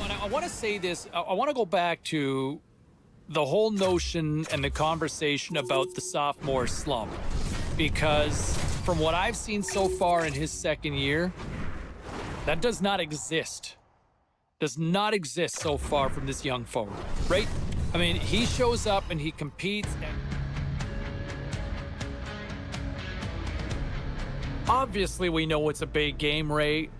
And I want to say this. I want to go back to the whole notion and the conversation about the sophomore slump, because from what I've seen so far in his second year, that does not exist. Does not exist so far from this young forward, right? I mean, he shows up and he competes. Obviously, we know it's a big game, Ray.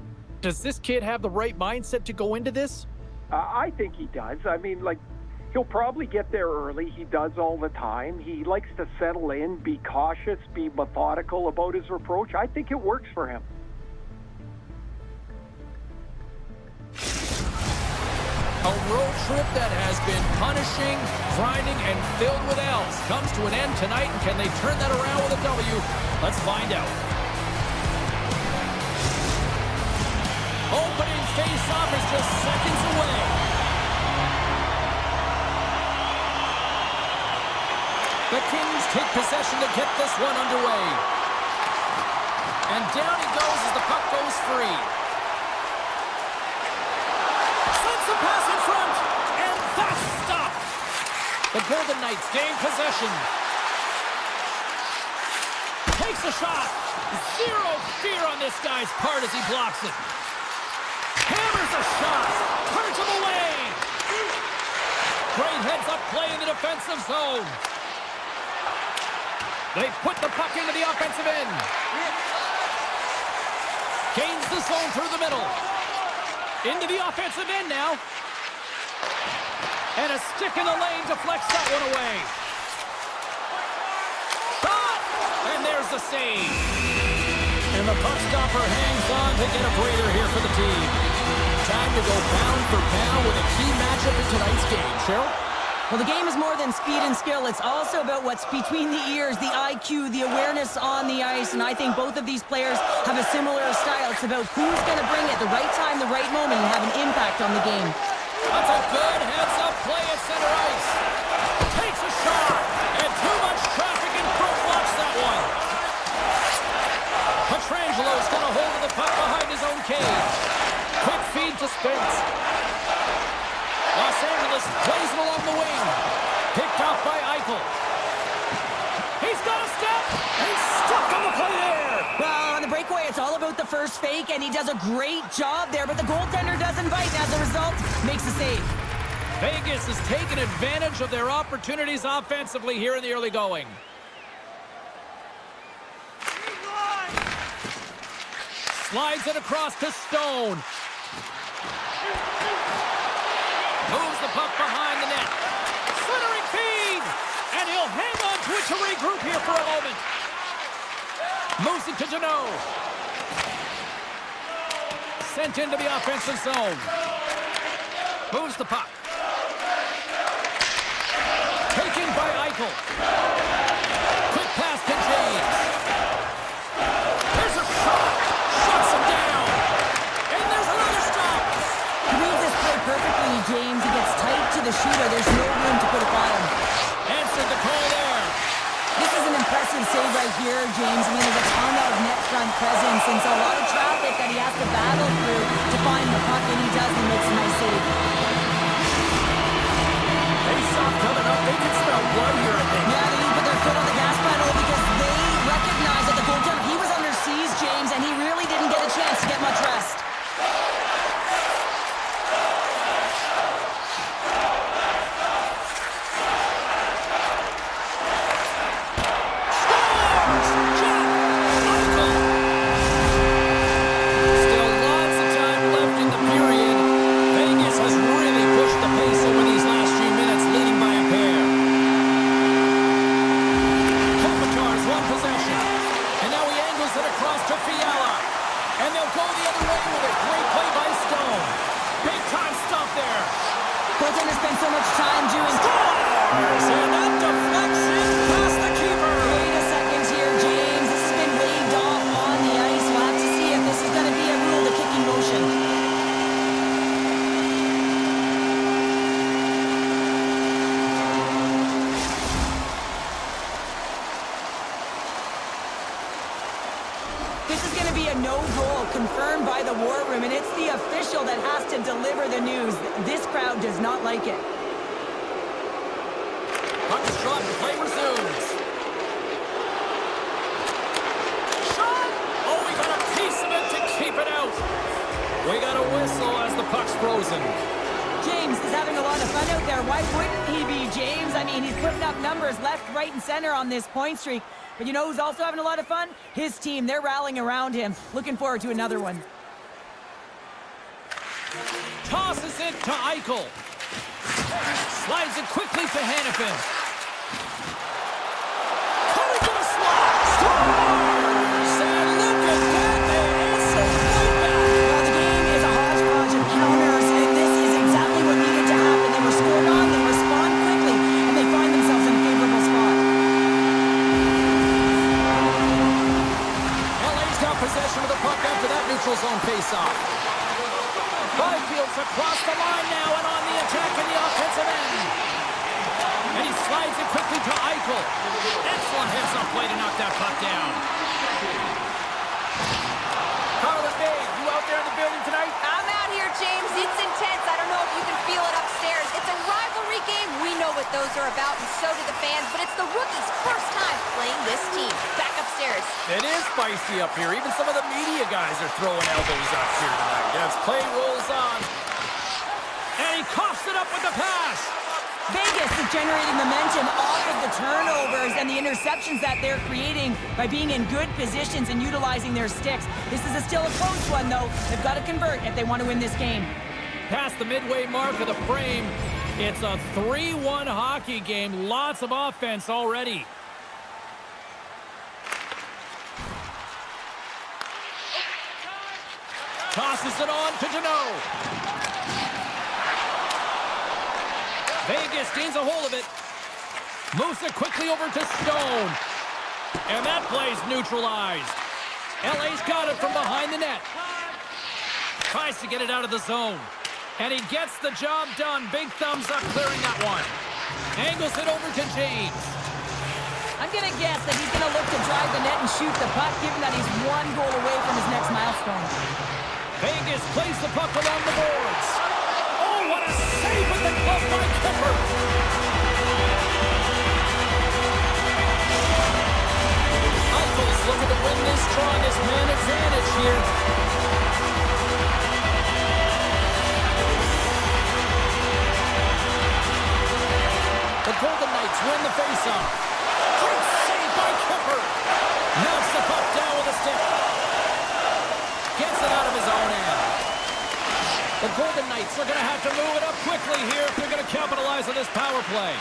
Does this kid have the right mindset to go into this? I think he does. I mean, like, he'll probably get there early. He does all the time. He likes to settle in, be cautious, be methodical about his approach. I think it works for him. A road trip that has been punishing, grinding, and filled with L's comes to an end tonight, and can they turn that around with a W? Let's find out. Opening face-off is just seconds away. The Kings take possession to get this one underway. And down he goes as the puck goes free. Sends the pass in front, and that's stopped. The Golden Knights gain possession. Takes a shot. Zero fear on this guy's part as he blocks it. Hammers a shot. Turns him away. Great heads-up play in the defensive zone. They put the puck into the offensive end. Gains the zone through the middle. Into the offensive end now. And a stick in the lane deflects that one away. Shot! And there's the save. And the puck stopper hangs on to get a breather here for the team. Time to go pound for pound with a key matchup in tonight's game. Cheryl? Well, the game is more than speed and skill. It's also about what's between the ears, the IQ, the awareness on the ice. And I think both of these players have a similar style. It's about who's going to bring it the right time, the right moment, and have an impact on the game. That's a good heads-up play at center ice. Takes a shot, and too much traffic in front blocks that one. Petrangelo's got a hold of the puck behind his own cage. Quick feed to Spence. Los Angeles plays it along the wing. Picked off by Eichel. He's got a step. He's stuck on the play there. Well, on the breakaway, it's all about the first fake, and he does a great job there, but the goaltender doesn't bite. As a result, makes the save. Vegas has taken advantage of their opportunities offensively here in the early going. Slides it across to Stone. Moves the puck behind the net. Centering feed! And he'll hang on to it to regroup here for a moment. Moves it to Deneau. Sent into the offensive zone. Moves the puck. Taken by Eichel. Quick pass to James. There's a shot. Shuts him down. And there's another stop. He reads this play perfectly, James. He gets tight to the shooter. There's no room to put it by him. Answered the call there. This is an impressive save right here, James. I mean, there's a ton of net front presence, and so a lot of traffic that he has to battle through to find the puck, and he does, and makes a nice save. Face-off coming up. They can smell blood here, I think. Yeah, they need to put their foot on the gas pedal because they recognize that the goaltender, he was under siege, James, and he really didn't get a chance to get much rest. Goaltender spent so much time doing scores, and that deflection past the keeper. Wait a second here, James. This has been waved off on the ice. We'll have to see if this is going to be a rule, the kicking motion. no goal confirmed by the War Room, and it's the official that has to deliver the news. This crowd does not like it. Puck is dropped, play resumes. Shot! Oh, we got a piece of it to keep it out. We got a whistle as the puck's frozen. James is having a lot of fun out there. Why wouldn't he be, James? I mean, he's putting up numbers left, right, and center on this point streak. But you know who's also having a lot of fun? His team. They're rallying around him. Looking forward to another one. Tosses it to Eichel. Slides it quickly to Hannafin. Coming to the slot. Scores! And look at that. They answer right back. Well, the game is a hodgepodge of counters, and this is exactly what needed to happen. They were scored on, they respond quickly, and they find themselves in a favorable spot. LA's got possession of the puck after that neutral zone faceoff. Byfield's across the line now and on the attack in the offensive end. And he slides it quickly to Eichel. Excellent heads-up play to knock that puck down. Carla Day, you out there in the building tonight? I'm out here, James. It's intense. I don't know if you can feel it upstairs. It's a rivalry game. We know what those are about, and so do the fans. But it's the rookies' first time playing this team. Back upstairs. It is spicy up here. Even some of the media guys are throwing elbows up here tonight as play rolls on. And he coughs it up with the pass. Vegas is generating momentum off of the turnovers and the interceptions that they're creating by being in good positions and utilizing their sticks. This is still a close one, though. They've got to convert if they want to win this game. Past the midway mark of the frame, it's a 3-1 hockey game. Lots of offense already. Tosses it on to Deneau. Vegas gains a hold of it. Moves it quickly over to Stone. And that play's neutralized. LA's got it from behind the net. Tries to get it out of the zone. And he gets the job done. Big thumbs up clearing that one. Angles it over to James. I'm going to guess that he's going to look to drive the net and shoot the puck, given that he's one goal away from his next milestone. Vegas plays the puck along the boards. Oh, what a save with the glove by Kemper. Eichel's looking to win this draw, this man advantage here. The Golden Knights win the faceoff. Great save by Kemper. Knocks the puck down with a stick. Gets it out of his own end. The Golden Knights are going to have to move it up quickly here if they're going to capitalize on this power play.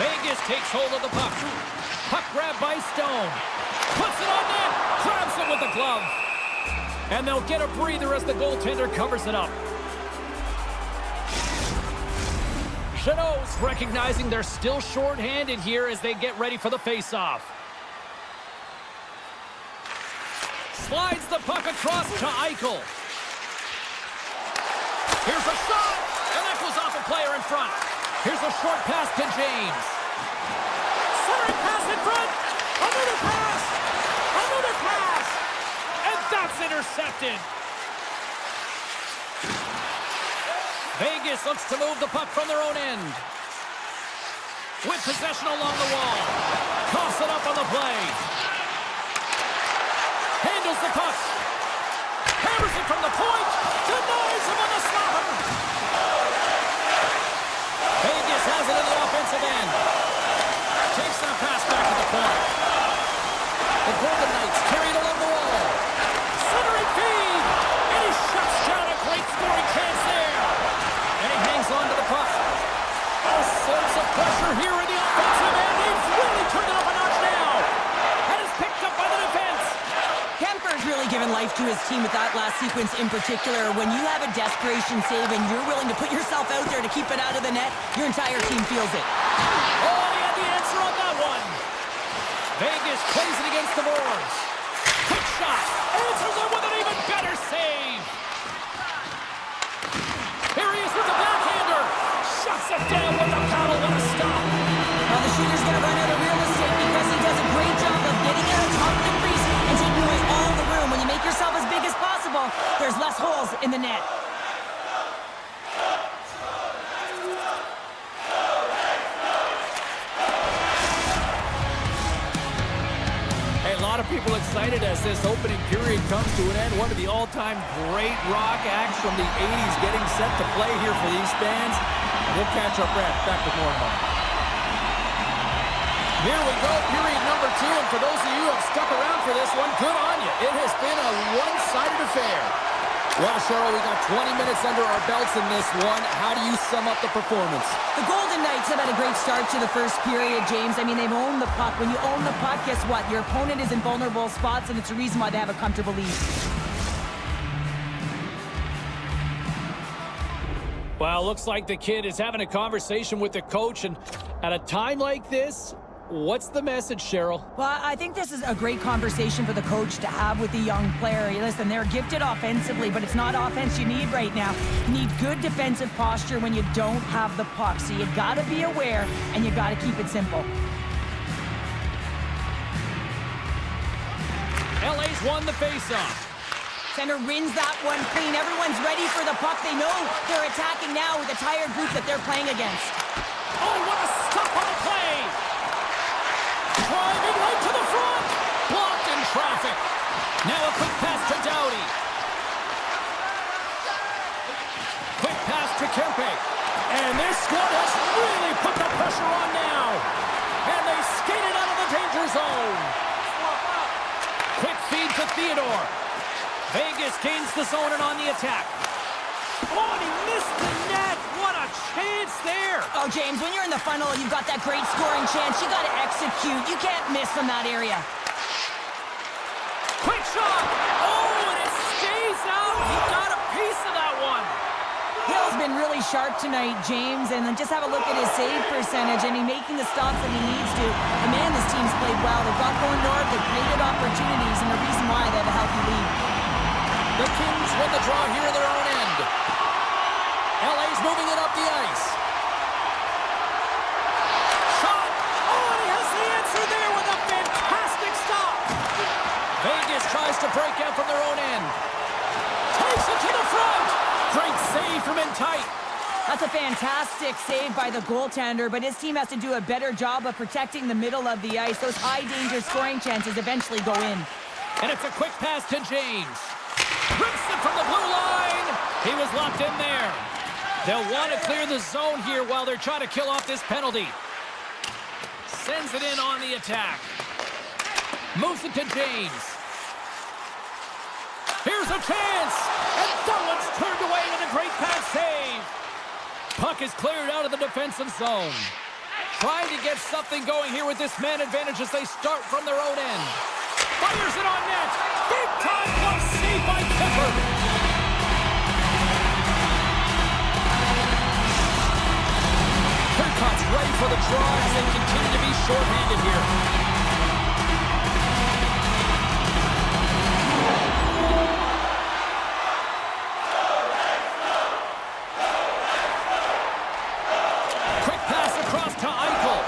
Vegas takes hold of the puck. Puck grab by Stone. Puts it on net. Grabs it with the glove. And they'll get a breather as the goaltender covers it up. Jeannot's recognizing they're still short-handed here as they get ready for the face-off. Slides the puck across to Eichel. Here's a shot, and that goes off a player in front. Here's a short pass to James. Centering pass in front. Another pass. Another pass. And that's intercepted. Vegas looks to move the puck from their own end. With possession along the wall. Coughs it up on the play. Handles the puck. Hammers it from the point. Denies him on the slapper. Vegas has it in the offensive end. Takes that pass back to the point. The Golden Knights carried along the wall. Centering feed. And he shuts down a great scoring chance there. And he hangs on to the puck. A sense of pressure here in the offensive end. He's really turned it up a notch now. And is picked up by the defense. Kemper's really given life to his team with that last sequence in particular. When you have a desperation save and you're willing to put yourself out there to keep it out of the net, your entire team feels it. Oh, he had the answer on that one. Vegas plays it against the boards. Quick shot. Answers it with an even better save. Here he is with the backhander. Shuts it down with the paddle. What a stop. Well, the shooter's going to run out of real estate because he does a great job of getting out glass holes in the net. A lot of people excited as this opening period comes to an end. One of the all-time great rock acts from the 80s getting set to play here for these fans. We'll catch our breath. Back with more in a moment. Here we go, period number 2. And for those of you who have stuck around for this one, good on you. It has been a one-sided affair. Well, Cheryl, we got 20 minutes under our belts in this one. How do you sum up the performance? The Golden Knights have had a great start to the first period, James. I mean, they've owned the puck. When you own the puck, guess what? Your opponent is in vulnerable spots, and it's a reason why they have a comfortable lead. Well, looks like the kid is having a conversation with the coach, and at a time like this, what's the message, Cheryl? Well, I think this is a great conversation for the coach to have with the young player. Listen, they're gifted offensively, but it's not offense you need right now. You need good defensive posture when you don't have the puck. So you got to be aware, and you got to keep it simple. LA's won the faceoff. Center wins that one clean. Everyone's ready for the puck. They know they're attacking now with a tired group that they're playing against. Oh, what a stop on the play! Driving right to the front! Blocked in traffic. Now a quick pass to Doughty. Quick pass to Kempe. And this squad has really put the pressure on now. And they skated out of the danger zone. Quick feed to Theodore. Vegas gains the zone and on the attack. Oh, and he missed the net. What a chance there. Oh, James, when you're in the funnel, you've got that great scoring chance. You got to execute. You can't miss from that area. Quick shot. Oh, and it stays out. He got a piece of that one. Hill's been really sharp tonight, James, and then just have a look at his save percentage, and he's making the stops that he needs to. The man, this team's played well. They've got going north. They've created opportunities, and the reason why they have a healthy lead. The Kings win the draw here in their own end. LA's moving it up the ice. Shot! Oh, and he has the answer there with a fantastic stop. Vegas tries to break out from their own end. Takes it to the front. Great save from in tight. That's a fantastic save by the goaltender, but his team has to do a better job of protecting the middle of the ice. Those high-danger scoring chances eventually go in. And it's a quick pass to James. Rips it from the blue line. He was locked in there. They'll want to clear the zone here while they're trying to kill off this penalty. Sends it in on the attack. Moves it to James. Here's a chance. And that one's turned away with a great pass save. Puck is cleared out of the defensive zone. Trying to get something going here with this man advantage as they start from their own end. Fires it on net. Big time glove save by Kemper. Turcotte's ready for the draw as they continue to be shorthanded here. Quick pass across to Eichel.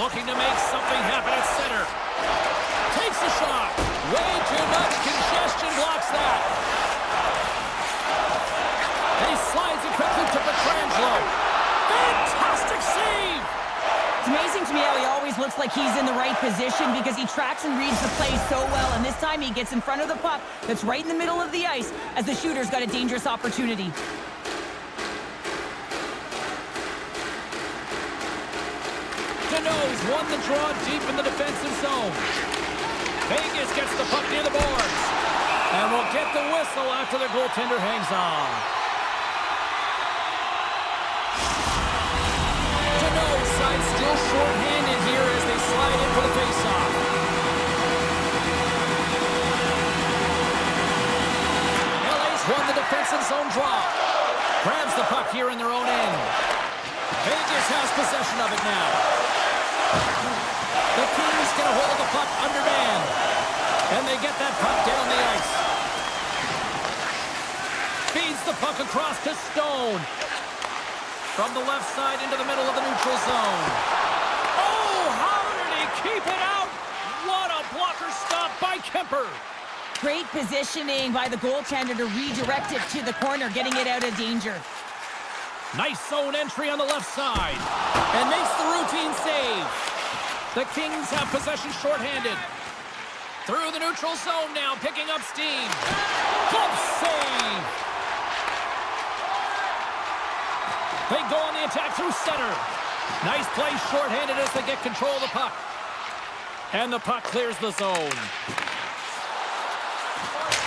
Looking to make something happen at center. Takes a shot. Way too much congestion blocks that. And he slides it quickly to Pietrangelo. Fantastic save. It's amazing to me how he always looks like he's in the right position because he tracks and reads the play so well, and this time he gets in front of the puck that's right in the middle of the ice as the shooter's got a dangerous opportunity. Deneau's won the draw deep in the defensive zone. Vegas gets the puck near the boards. And will get the whistle after the goaltender hangs on. Deneau's side still short-handed here as they slide in for the faceoff. LA's won the defensive zone draw. Grabs the puck here in their own end. Vegas has possession of it now. The Kings get a hold of the puck underhand. And they get that puck down the ice. Feeds the puck across to Stone. From the left side into the middle of the neutral zone. Oh, how did he keep it out? What a blocker stop by Kemper. Great positioning by the goaltender to redirect it to the corner, getting it out of danger. Nice zone entry on the left side. And makes the routine save. The Kings have possession shorthanded. Through the neutral zone now, picking up steam. Glove save. They go on the attack through center. Nice play shorthanded as they get control of the puck. And the puck clears the zone.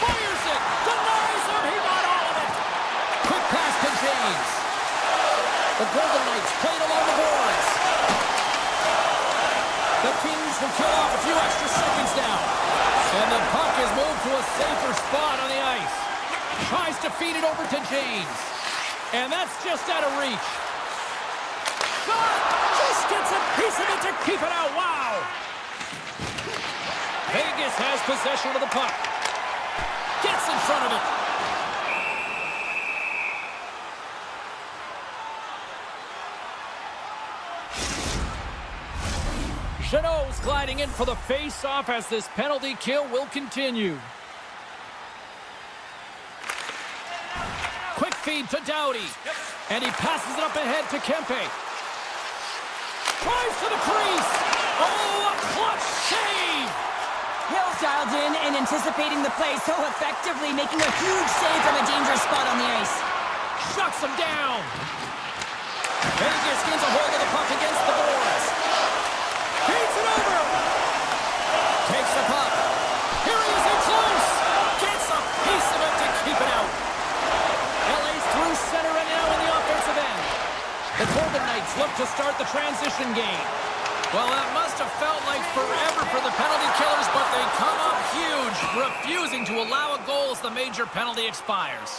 Fires it. Denies him. He got all of it. Quick pass to James. The Golden Knights played along the boards. The Kings will kill off a few extra seconds now. And the puck is moved to a safer spot on the ice. Tries to feed it over to James. And that's just out of reach. Shot! Just gets a piece of it to keep it out. Wow! Vegas has possession of the puck. Gets in front of it. Jeannot's gliding in for the face-off as this penalty kill will continue. Quick feed to Doughty. And he passes it up ahead to Kempe. Drives to the crease. Oh, a clutch save. Hill's dialed in and anticipating the play so effectively, making a huge save from a dangerous spot on the ice. Shuts him down. Vegas gains a hold of the puck against the boards. Feeds it over. Takes the puck. Here he is in close. Gets a piece of it to keep it out. LA's through center and now in the offensive end. The Golden Knights look to start the transition game. Well, that must have felt like forever for the penalty killers, but they come up huge, refusing to allow a goal as the major penalty expires.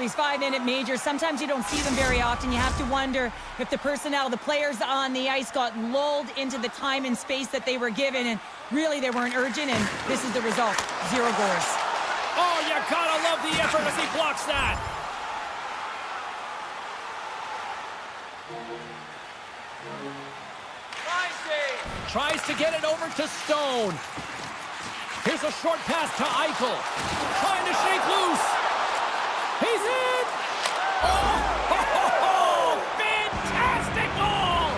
These 5-minute majors, sometimes you don't see them very often. You have to wonder if the personnel, the players on the ice got lulled into the time and space that they were given, and really they weren't urgent, and this is the result, 0 goals. Oh, you gotta love the effort as he blocks that. Tries to get it over to Stone. Here's a short pass to Eichel. Trying to shake loose. He's in! Oh, fantastic goal!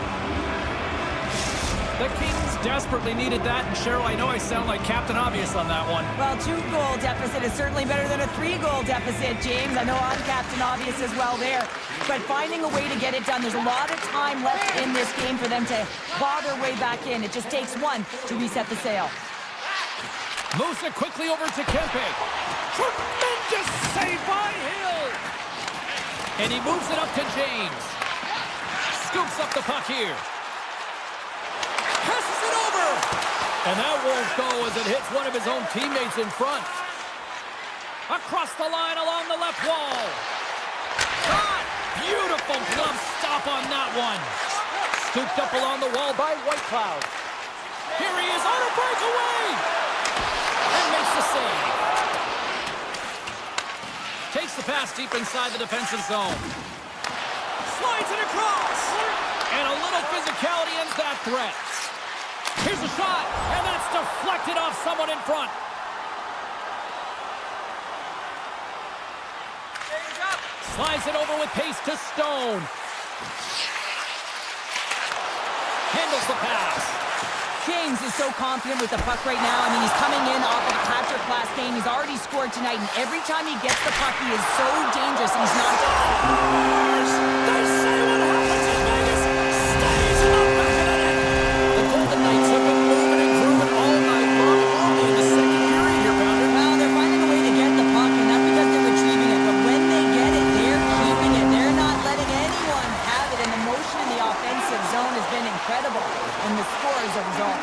The Kings desperately needed that, and Cheryl, I know I sound like Captain Obvious on that one. Well, 2-goal deficit is certainly better than a 3-goal deficit, James. I know I'm Captain Obvious as well there. But finding a way to get it done, there's a lot of time left in this game for them to claw their way back in. It just takes one to reset the sail. Moves it quickly over to Kempe. Tremendous save by Hill. And he moves it up to James. Scoops up the puck here. Passes it over. And that won't go as it hits one of his own teammates in front. Across the line along the left wall. Shot. Beautiful glove stop on that one. Scooped up along the wall by Whitecloud. Here he is on a breakaway. And makes the save. Takes the pass deep inside the defensive zone. Slides it across. And a little physicality ends that threat. Here's a shot. And that's deflected off someone in front. Slides it over with pace to Stone. Handles the pass. James is so confident with the puck right now. I mean, he's coming in off of a Patrick last game. He's already scored tonight, and every time he gets the puck, he is so dangerous, and he's not... They say what happens in Vegas stays in the back of the net. The Golden Knights have been moving and grooving all night long, only in the second period here, Pounder. Well, they're finding a way to get the puck, and not because they're retrieving it, but when they get it, they're keeping it. They're not letting anyone have it, and the motion in the offensive zone has been incredible, and the score is a result.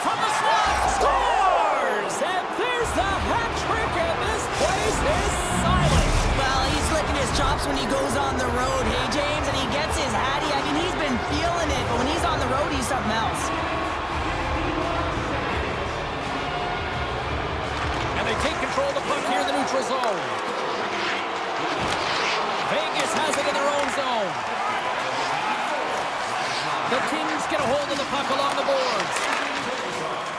From the slot, scores! And there's the hat trick, and this place is silent. Well, he's licking his chops when he goes on the road, hey, James, and he gets his hattie. I mean, he's been feeling it, but when he's on the road, he's something else. And they take control of the puck here in the neutral zone. Vegas has it in their own zone. The Kings get a hold of the puck along the boards.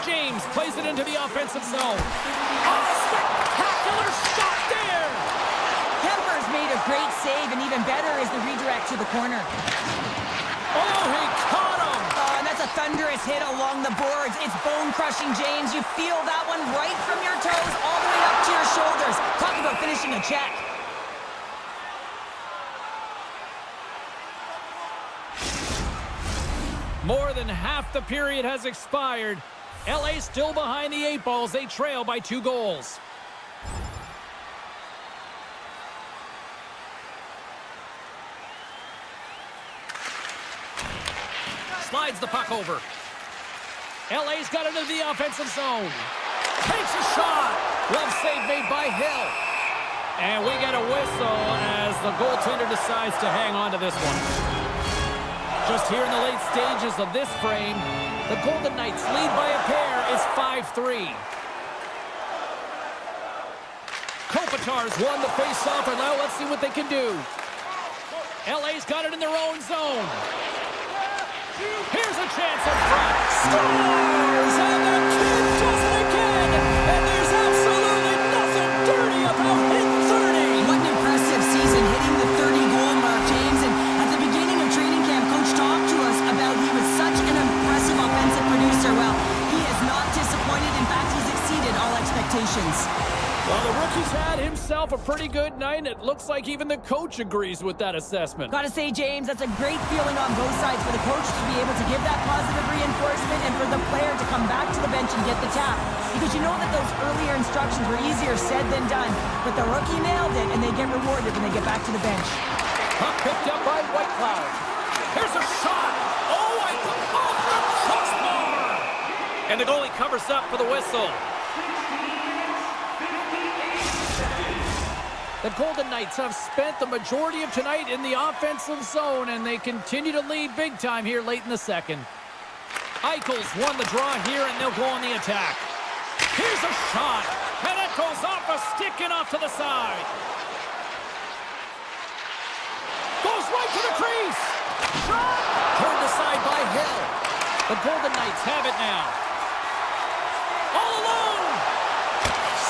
James James plays it into the offensive zone. Oh, spectacular shot there! Kemper's made a great save, and even better is the redirect to the corner. Oh, he caught him! Oh, and that's a thunderous hit along the boards. It's bone-crushing, James. You feel that one right from your toes all the way up to your shoulders. Talk about finishing a check. More than half the period has expired. LA still behind the 8 balls. They trail by 2 goals. Slides the puck over. LA's got it into the offensive zone. Takes a shot. Glove save made by Hill. And we get a whistle as the goaltender decides to hang on to this one. Just here in the late stages of this frame, the Golden Knights lead by a pair is 5-3. Kopitar's won the face-off, and now let's see what they can do. LA's got it in their own zone. Here's a chance up front. Scores! And the kid does it again! And there's absolutely nothing dirty about hitting 30! What an impressive season, hitting the 30-goal mark, James. And at the beginning of training camp, Coach talked to us about he was such an impressive offensive producer. Well, he has not disappointed. In fact, he's exceeded all expectations. Well, the rookie's had himself a pretty good night, and it looks like even the coach agrees with that assessment. Gotta say, James, that's a great feeling on both sides for the coach to be able to give that positive reinforcement and for the player to come back to the bench and get the tap. Because you know that those earlier instructions were easier said than done. But the rookie nailed it, and they get rewarded when they get back to the bench. Puck picked up by Whitecloud. Here's a shot. Oh, I off the crossbar. And the goalie covers up for the whistle. The Golden Knights have spent the majority of tonight in the offensive zone, and they continue to lead big time here late in the second. Eichel's won the draw here, and they'll go on the attack. Here's a shot, and it goes off a stick and off to the side. Goes right to the crease. Shot! Turned aside by Hill. The Golden Knights have it now. All alone!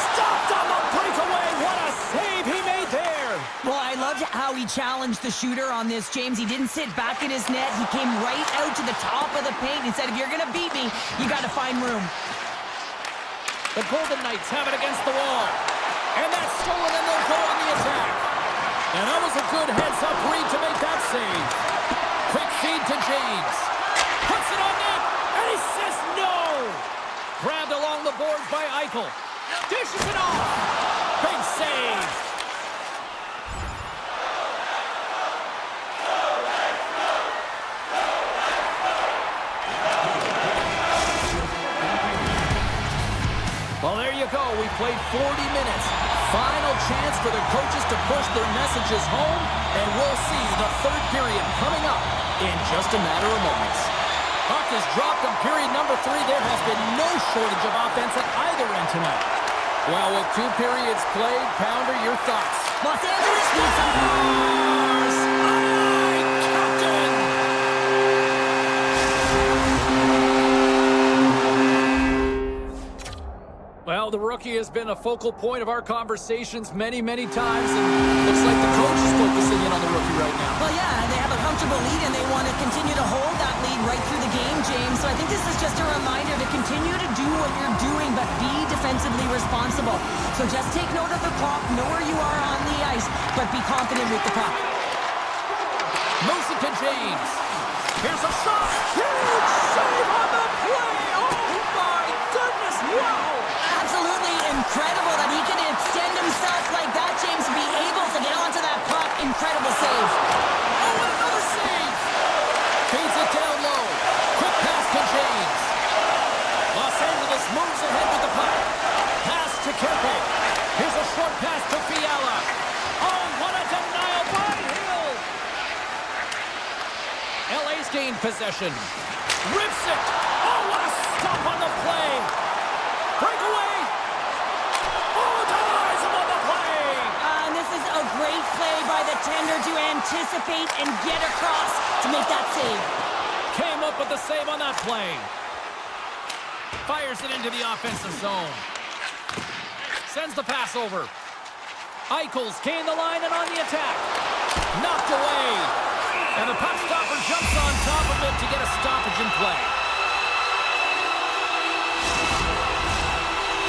Stopped on the breakaway. What a save he made there. Well, I loved how he challenged the shooter on this, James. He didn't sit back in his net. He came right out to the top of the paint and said, if you're going to beat me, you got to find room. The Golden Knights have it against the wall. And that's stolen, and they'll go on the attack. And that was a good heads-up read to make that save. Quick feed to James. Puts it on net, and he says no. Grabbed along the boards by Eichel. Dishes it off. Big save. Well, there you go. We played 40 minutes. Final chance for the coaches to push their messages home, and we'll see the third period coming up in just a matter of moments. Puck is dropped in period number 3. There has been no shortage of offense at either end tonight. Well, with 2 periods played, Pounder, your thoughts? Los Angeles needs some goals! Aye, Captain! Well, the rookie has been a focal point of our conversations many, many times, and looks like the coach is focusing in on the rookie right now. Well, yeah, they have a comfortable lead, and they want to continue to hold that lead right through the game, James. So I think this is just a reminder to continue to do what you're doing, but be defensively responsible. So just take note of the clock, know where you are on the ice, but be confident with the puck. Moves it to James. Here's a shot. Huge save on the play. Oh, my goodness. Wow. Absolutely incredible that he can extend himself like that, James, to be able to get onto that puck. Incredible save. Oh, and another save. Feeds it down low. Quick pass to James. Los Angeles moves ahead with the puck. Pass to Kempe. Here's a short pass to Fiala. Oh, what a denial by Hill. LA's gained possession. Rips it. Oh, what a stop on the play. Breakaway. Oh, denies him on the play. And this is a great play by the tender to anticipate and get across to make that save. Came up with the save on that play. Fires it into the offensive zone. Sends the pass over. Eichel's gained the line and on the attack. Knocked away. And the puck stopper jumps on top of it to get a stoppage in play.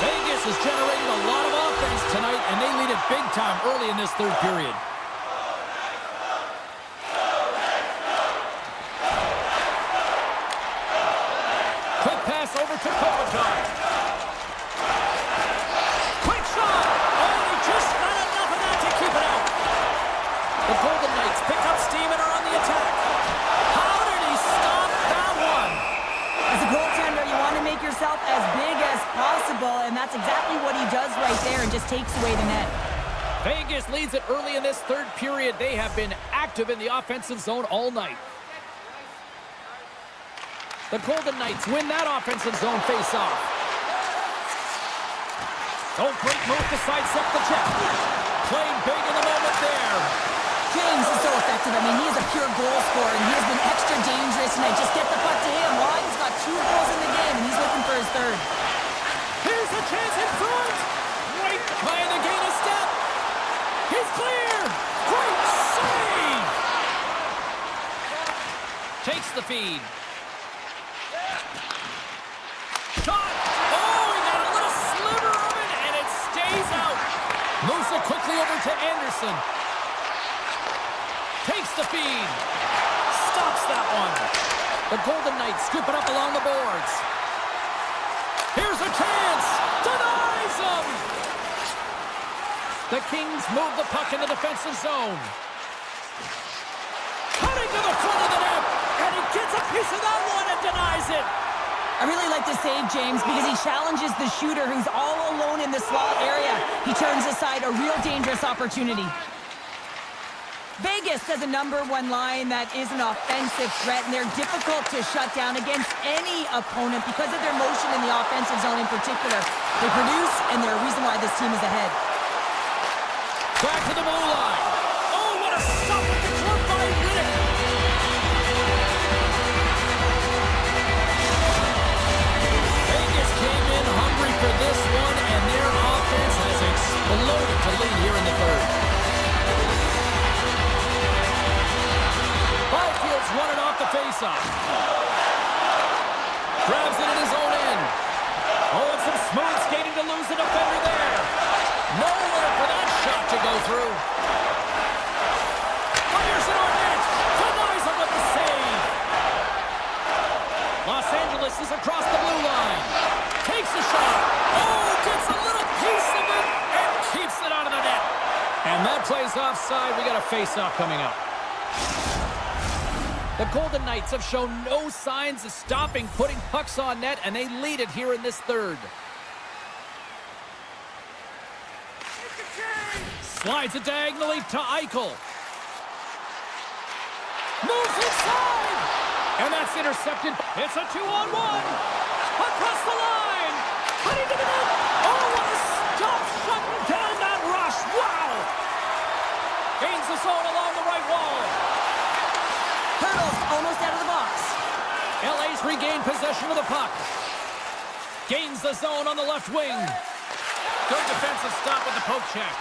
Vegas has generated a lot of offense tonight, and they lead it big time early in this third period. Quick pass over to Kopitar. Quick shot! Oh, he just not enough of that to keep it out. The Golden Knights pick up steam and are on the attack. How did he stop that one? As a goaltender, you want to make yourself as big as possible, and that's exactly what he does right there and just takes away the net. Vegas leads it early in this third period. They have been active in the offensive zone all night. The Golden Knights win that offensive zone face-off. Oh, great move to sidestep the check. Playing big in the moment there. James is so effective. I mean, he is a pure goal scorer, and he has been extra dangerous tonight. Just get the puck to him. Why? He's got 2 goals in the game, and he's looking for his third. Here's a chance in front. Right behind the gain a step. He's clear. Great save. Takes the feed. Shot! Oh, he got a little sliver of it, and it stays out. Moves it quickly over to Anderson. Takes the feed. Stops that one. The Golden Knights scoop it up along the boards. Here's a chance. Denies him. The Kings move the puck in the defensive zone. Cutting to the front of the net, and he gets a piece of that one and denies it. I really like the save, James, because he challenges the shooter who's all alone in the slot area. He turns aside a real dangerous opportunity. Vegas has a #1 line that is an offensive threat, and they're difficult to shut down against any opponent because of their motion in the offensive zone in particular. They produce, and they're a reason why this team is ahead. Back to the blue line. Oh, what a stop at the glove by Riddick. Vegas came in hungry for this one, and their offense has exploded to lead here in the third. Byfield's won it off the faceoff. Grabs it in his own end. Oh, and some smooth skating to lose the defender there. Nowhere for that shot to go through. Fires it on net. Denies him with the save. Los Angeles is across the blue line. Takes a shot. Oh, gets a little piece of it and keeps it out of the net. And that plays offside. We got a face-off coming up. The Golden Knights have shown no signs of stopping putting pucks on net, and they lead it here in this third. Slides it diagonally to Eichel. Moves inside! And that's intercepted. It's a 2-on-1. Across the line. Cutting to the net. Oh, what a stop shutting down that rush. Wow! Gains the zone along the right wall. Hurdles almost out of the box. LA's regained possession of the puck. Gains the zone on the left wing. Good defensive stop with the poke check.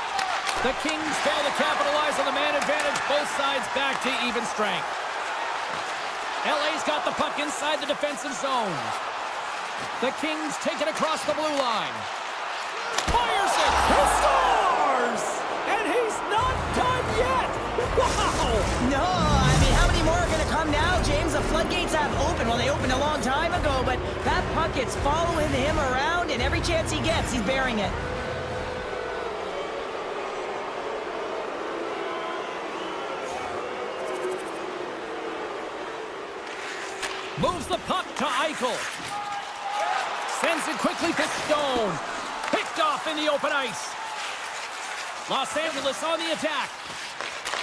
The Kings fail to capitalize on the man advantage. Both sides back to even strength. LA's got the puck inside the defensive zone. The Kings take it across the blue line. Fires it. He scores! And he's not done yet. Wow! No, I mean, how many more are going to come now, James? The floodgates have opened. Well, they opened a long time ago, but that puck is following him around, and every chance he gets, he's bearing it. Moves the puck to Eichel. Sends it quickly to Stone. Picked off in the open ice. Los Angeles on the attack.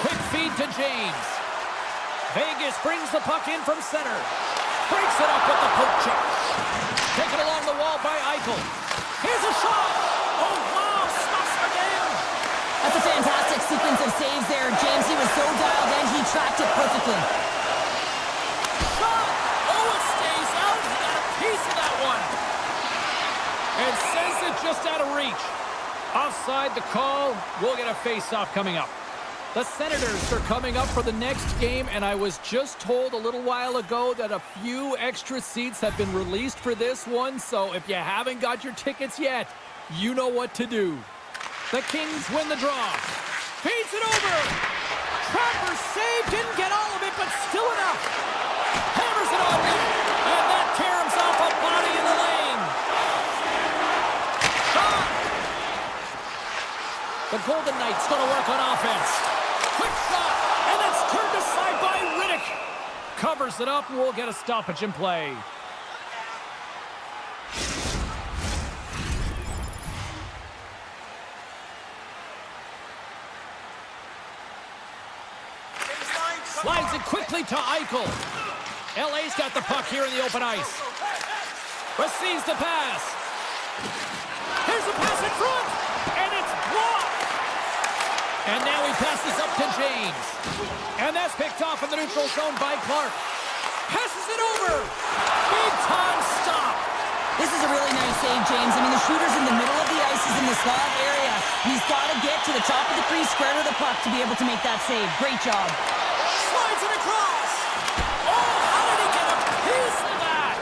Quick feed to James. Vegas brings the puck in from center. Breaks it up with the poke check. Taken along the wall by Eichel. Here's a shot. Oh, wow. Stops the game. That's a fantastic sequence of saves there, James. He was so dialed in, he tracked it perfectly. Shot. Oh, it stays out. He got a piece of that one. reach. Offside the call. We'll get a face-off coming up. The Senators are coming up for the next game, and I was just told a little while ago that a few extra seats have been released for this one, so if you haven't got your tickets yet, you know what to do. The Kings win the draw. Feeds it over. Trapper save, didn't get all of it, but still enough. Hammers it on net, and that caroms off a body in the lane. Shot. The Golden Knights going to work on offense. Quick shot, and that's turned aside by Riddick. Covers it up, and we'll get a stoppage in play. Slides it quickly to Eichel. LA's got the puck here in the open ice. Receives the pass. Here's a pass in front, and it's blocked. And now he passes up to James. And that's picked off in the neutral zone by Clark. Passes it over. Big time stop. This is a really nice save, James. I mean, the shooter's in the middle of the ice. He's in the slot area. He's got to get to the top of the crease, square to the puck to be able to make that save. Great job. Slides it across. Oh, how did he get a piece of that?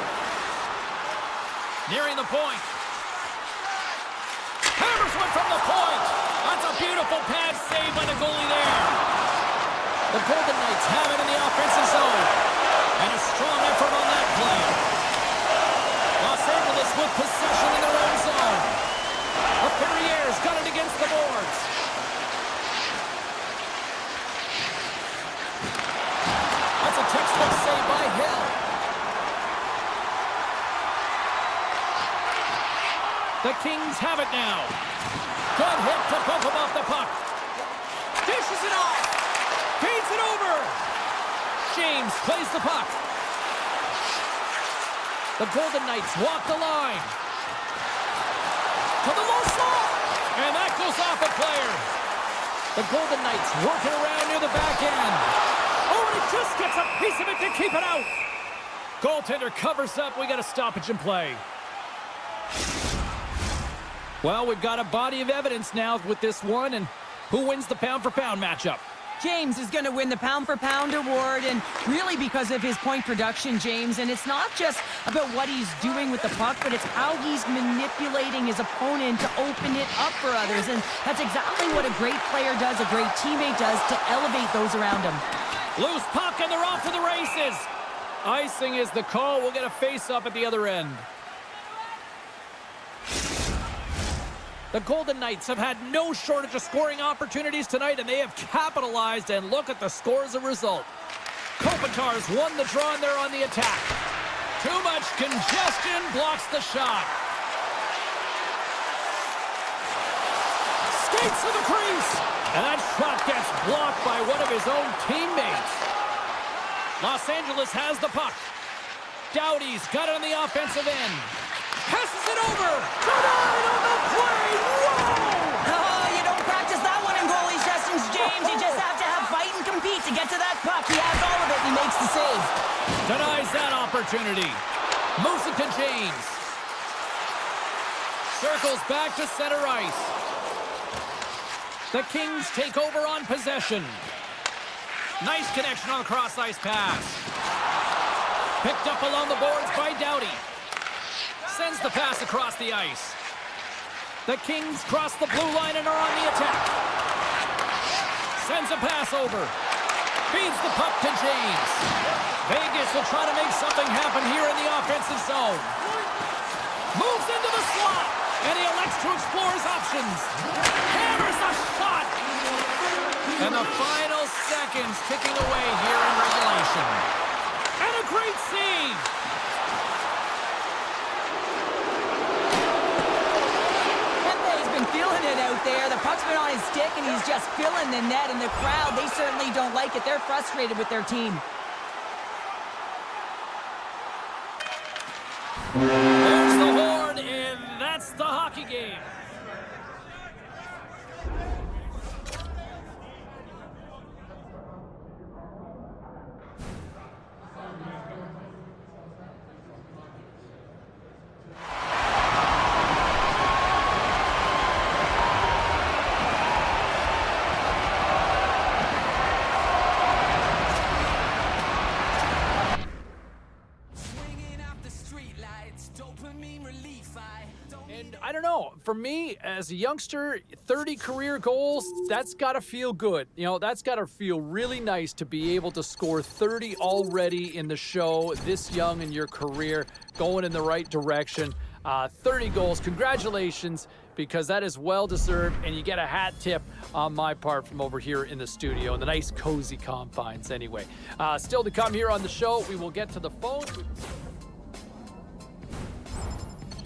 Nearing the point. Hammers one from the point. That's a beautiful pad save by the goalie there. The Golden Knights have it in the offensive zone. And a strong effort on that play. Los Angeles with possession in their own zone. The Ferriers got it against the boards. That's a textbook save by Hill. The Kings have it now. Good hit to bump him off the puck. Dishes it off. Feeds it over. James plays the puck. The Golden Knights walk the line. To the low slot. And that goes off a player. The Golden Knights working around near the back end. Oh, and he just gets a piece of it to keep it out. Goaltender covers up. We got a stoppage in play. Well, we've got a body of evidence now with this one, and who wins the pound-for-pound matchup? James is going to win the pound-for-pound award, and really because of his point production, James. And it's not just about what he's doing with the puck, but it's how he's manipulating his opponent to open it up for others. And that's exactly what a great player does, a great teammate does, to elevate those around him. Loose puck, and they're off to the races. Icing is the call. We'll get a face-up at the other end. The Golden Knights have had no shortage of scoring opportunities tonight, and they have capitalized, and look at the score as a result. Kopitar's won the draw, and they're on the attack. Too much congestion blocks the shot. Skates to the crease, and that shot gets blocked by one of his own teammates. Los Angeles has the puck. Doughty's got it on the offensive end. Passes it over. Denied on the play. Whoa! Oh, you don't practice that one in goalie sessions, James. You just have to have fight and compete to get to that puck. He has all of it, and he makes the save. Denies that opportunity. Moves it to James. Circles back to center ice. The Kings take over on possession. Nice connection on the cross-ice pass. Picked up along the boards by Doughty. Sends the pass across the ice. The Kings cross the blue line and are on the attack. Sends a pass over. Feeds the puck to James. Vegas will try to make something happen here in the offensive zone. Moves into the slot, and he elects to explore his options. Hammers the shot. And the final seconds ticking away here in regulation. And a great save. Feeling it out there. The puck's been on his stick, and he's just filling the net. And the crowd, they certainly don't like it. They're frustrated with their team. There's the horn, and that's the hockey game. for me, as a youngster, 30 career goals, that's got to feel good. You know, that's got to feel really nice to be able to score 30 already in the show this young in your career, going in the right direction. 30 goals, congratulations, because that is well-deserved, and you get a hat tip on my part from over here in the studio, in the nice, cozy confines anyway. Still to come here on the show, we will get to the phone.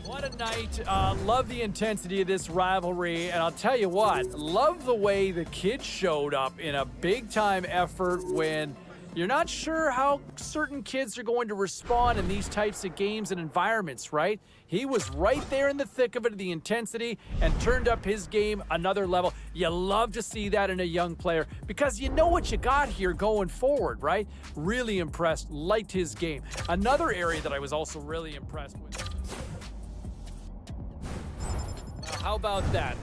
What a night. Love the intensity of this rivalry, and I'll tell you what, love the way the kids showed up in a big-time effort when you're not sure how certain kids are going to respond in these types of games and environments, right? He was right there in the thick of it, the intensity, and turned up his game another level. You love to see that in a young player because you know what you got here going forward, right? Really impressed, liked his game. Another area that I was also really impressed with. How about that?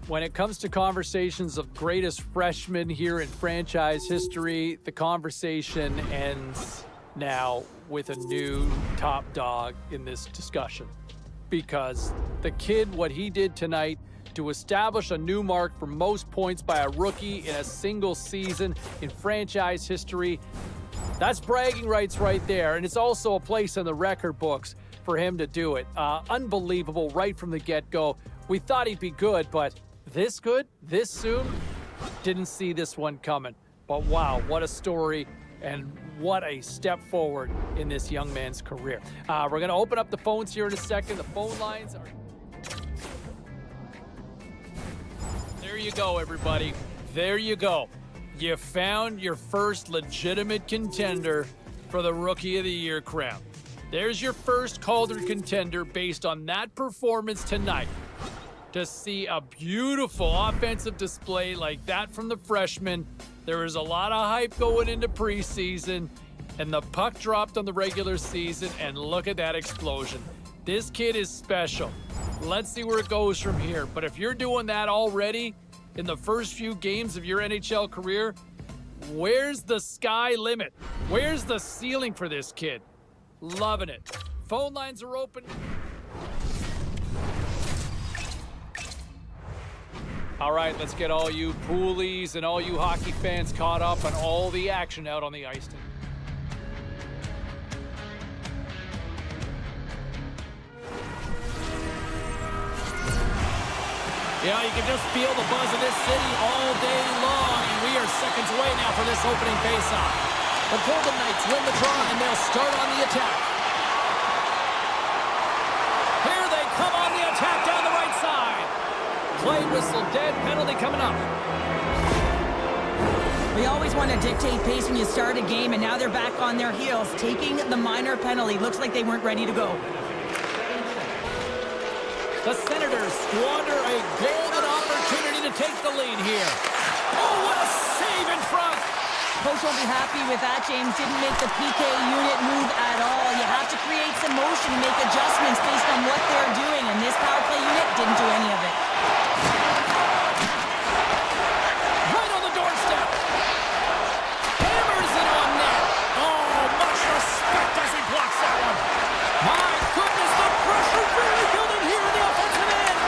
When it comes to conversations of greatest freshman here in franchise history, the conversation ends now with a new top dog in this discussion. Because the kid, what he did tonight to establish a new mark for most points by a rookie in a single season in franchise history, that's bragging rights right there. And it's also a place in the record books for him to do it. Unbelievable right from the get-go. We thought he'd be good, but this good, this soon, didn't see this one coming. But wow, what a story and what a step forward in this young man's career. We're going to open up the phones here in a second. The phone lines are... There you go, everybody. There you go. You found your first legitimate contender for the Rookie of the Year crown. There's your first Calder contender based on that performance tonight. To see a beautiful offensive display like that from the freshman. There was a lot of hype going into preseason, and the puck dropped on the regular season, and look at that explosion. This kid is special. Let's see where it goes from here. But if you're doing that already in the first few games of your NHL career, where's the sky limit? Where's the ceiling for this kid? Loving it. Phone lines are open. All right, let's get all you poolies and all you hockey fans caught up on all the action out on the ice tonight. Yeah, you can just feel the buzz of this city all day long, and we are seconds away now for this opening faceoff. The Golden Knights win the draw, and they'll start on the attack. Here they come on the attack down the right side. Play whistle dead, penalty coming up. We always want to dictate pace when you start a game, and now they're back on their heels, taking the minor penalty. Looks like they weren't ready to go. The Senators squander a golden opportunity to take the lead here. Oh, what a save in front! Coach will be happy with that. James didn't make the PK unit move at all. You have to create some motion and make adjustments based on what they're doing, and this power play unit didn't do any of it. Right on the doorstep. Hammers it on net. Oh, much respect as he blocks that one. My goodness, the pressure really building here in the offensive end.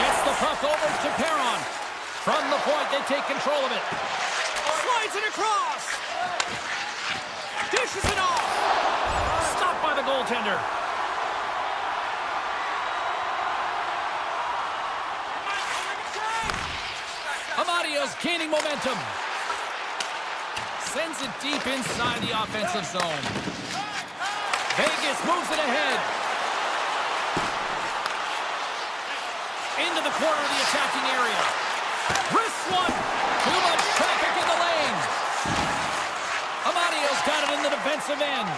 Gets the puck over to Perron. From the point, they take control of it. Slides it across. Dishes it off. Stopped by the goaltender. Amadio's gaining momentum. Sends it deep inside the offensive zone. Vegas moves it ahead. Into the corner of the attacking area. Wrist one. Too much traffic in the lane. Amadio's got it in the defensive end.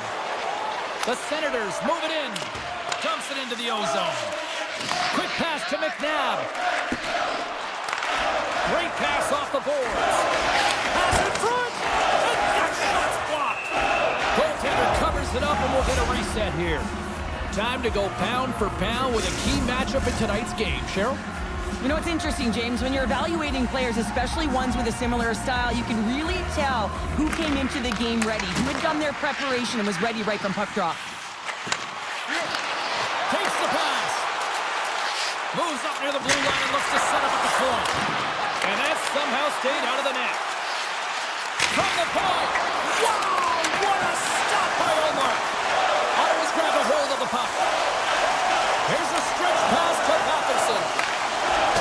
The Senators move it in. Dumps it into the O-zone. Quick pass to McNabb. Great pass off the boards. Pass in front. And that shot's blocked. Goaltender covers it up, and we'll get a reset here. Time to go pound for pound with a key matchup in tonight's game. Cheryl? You know, it's interesting, James. When you're evaluating players, especially ones with a similar style, you can really tell who came into the game ready, who had done their preparation and was ready right from puck drop. Moves up near the blue line and looks to set up at the point. And that somehow stayed out of the net. From the point. Wow, what a stop by Omar. Ottawa's grabbed a hold of the puck. Here's a stretch pass to Patterson.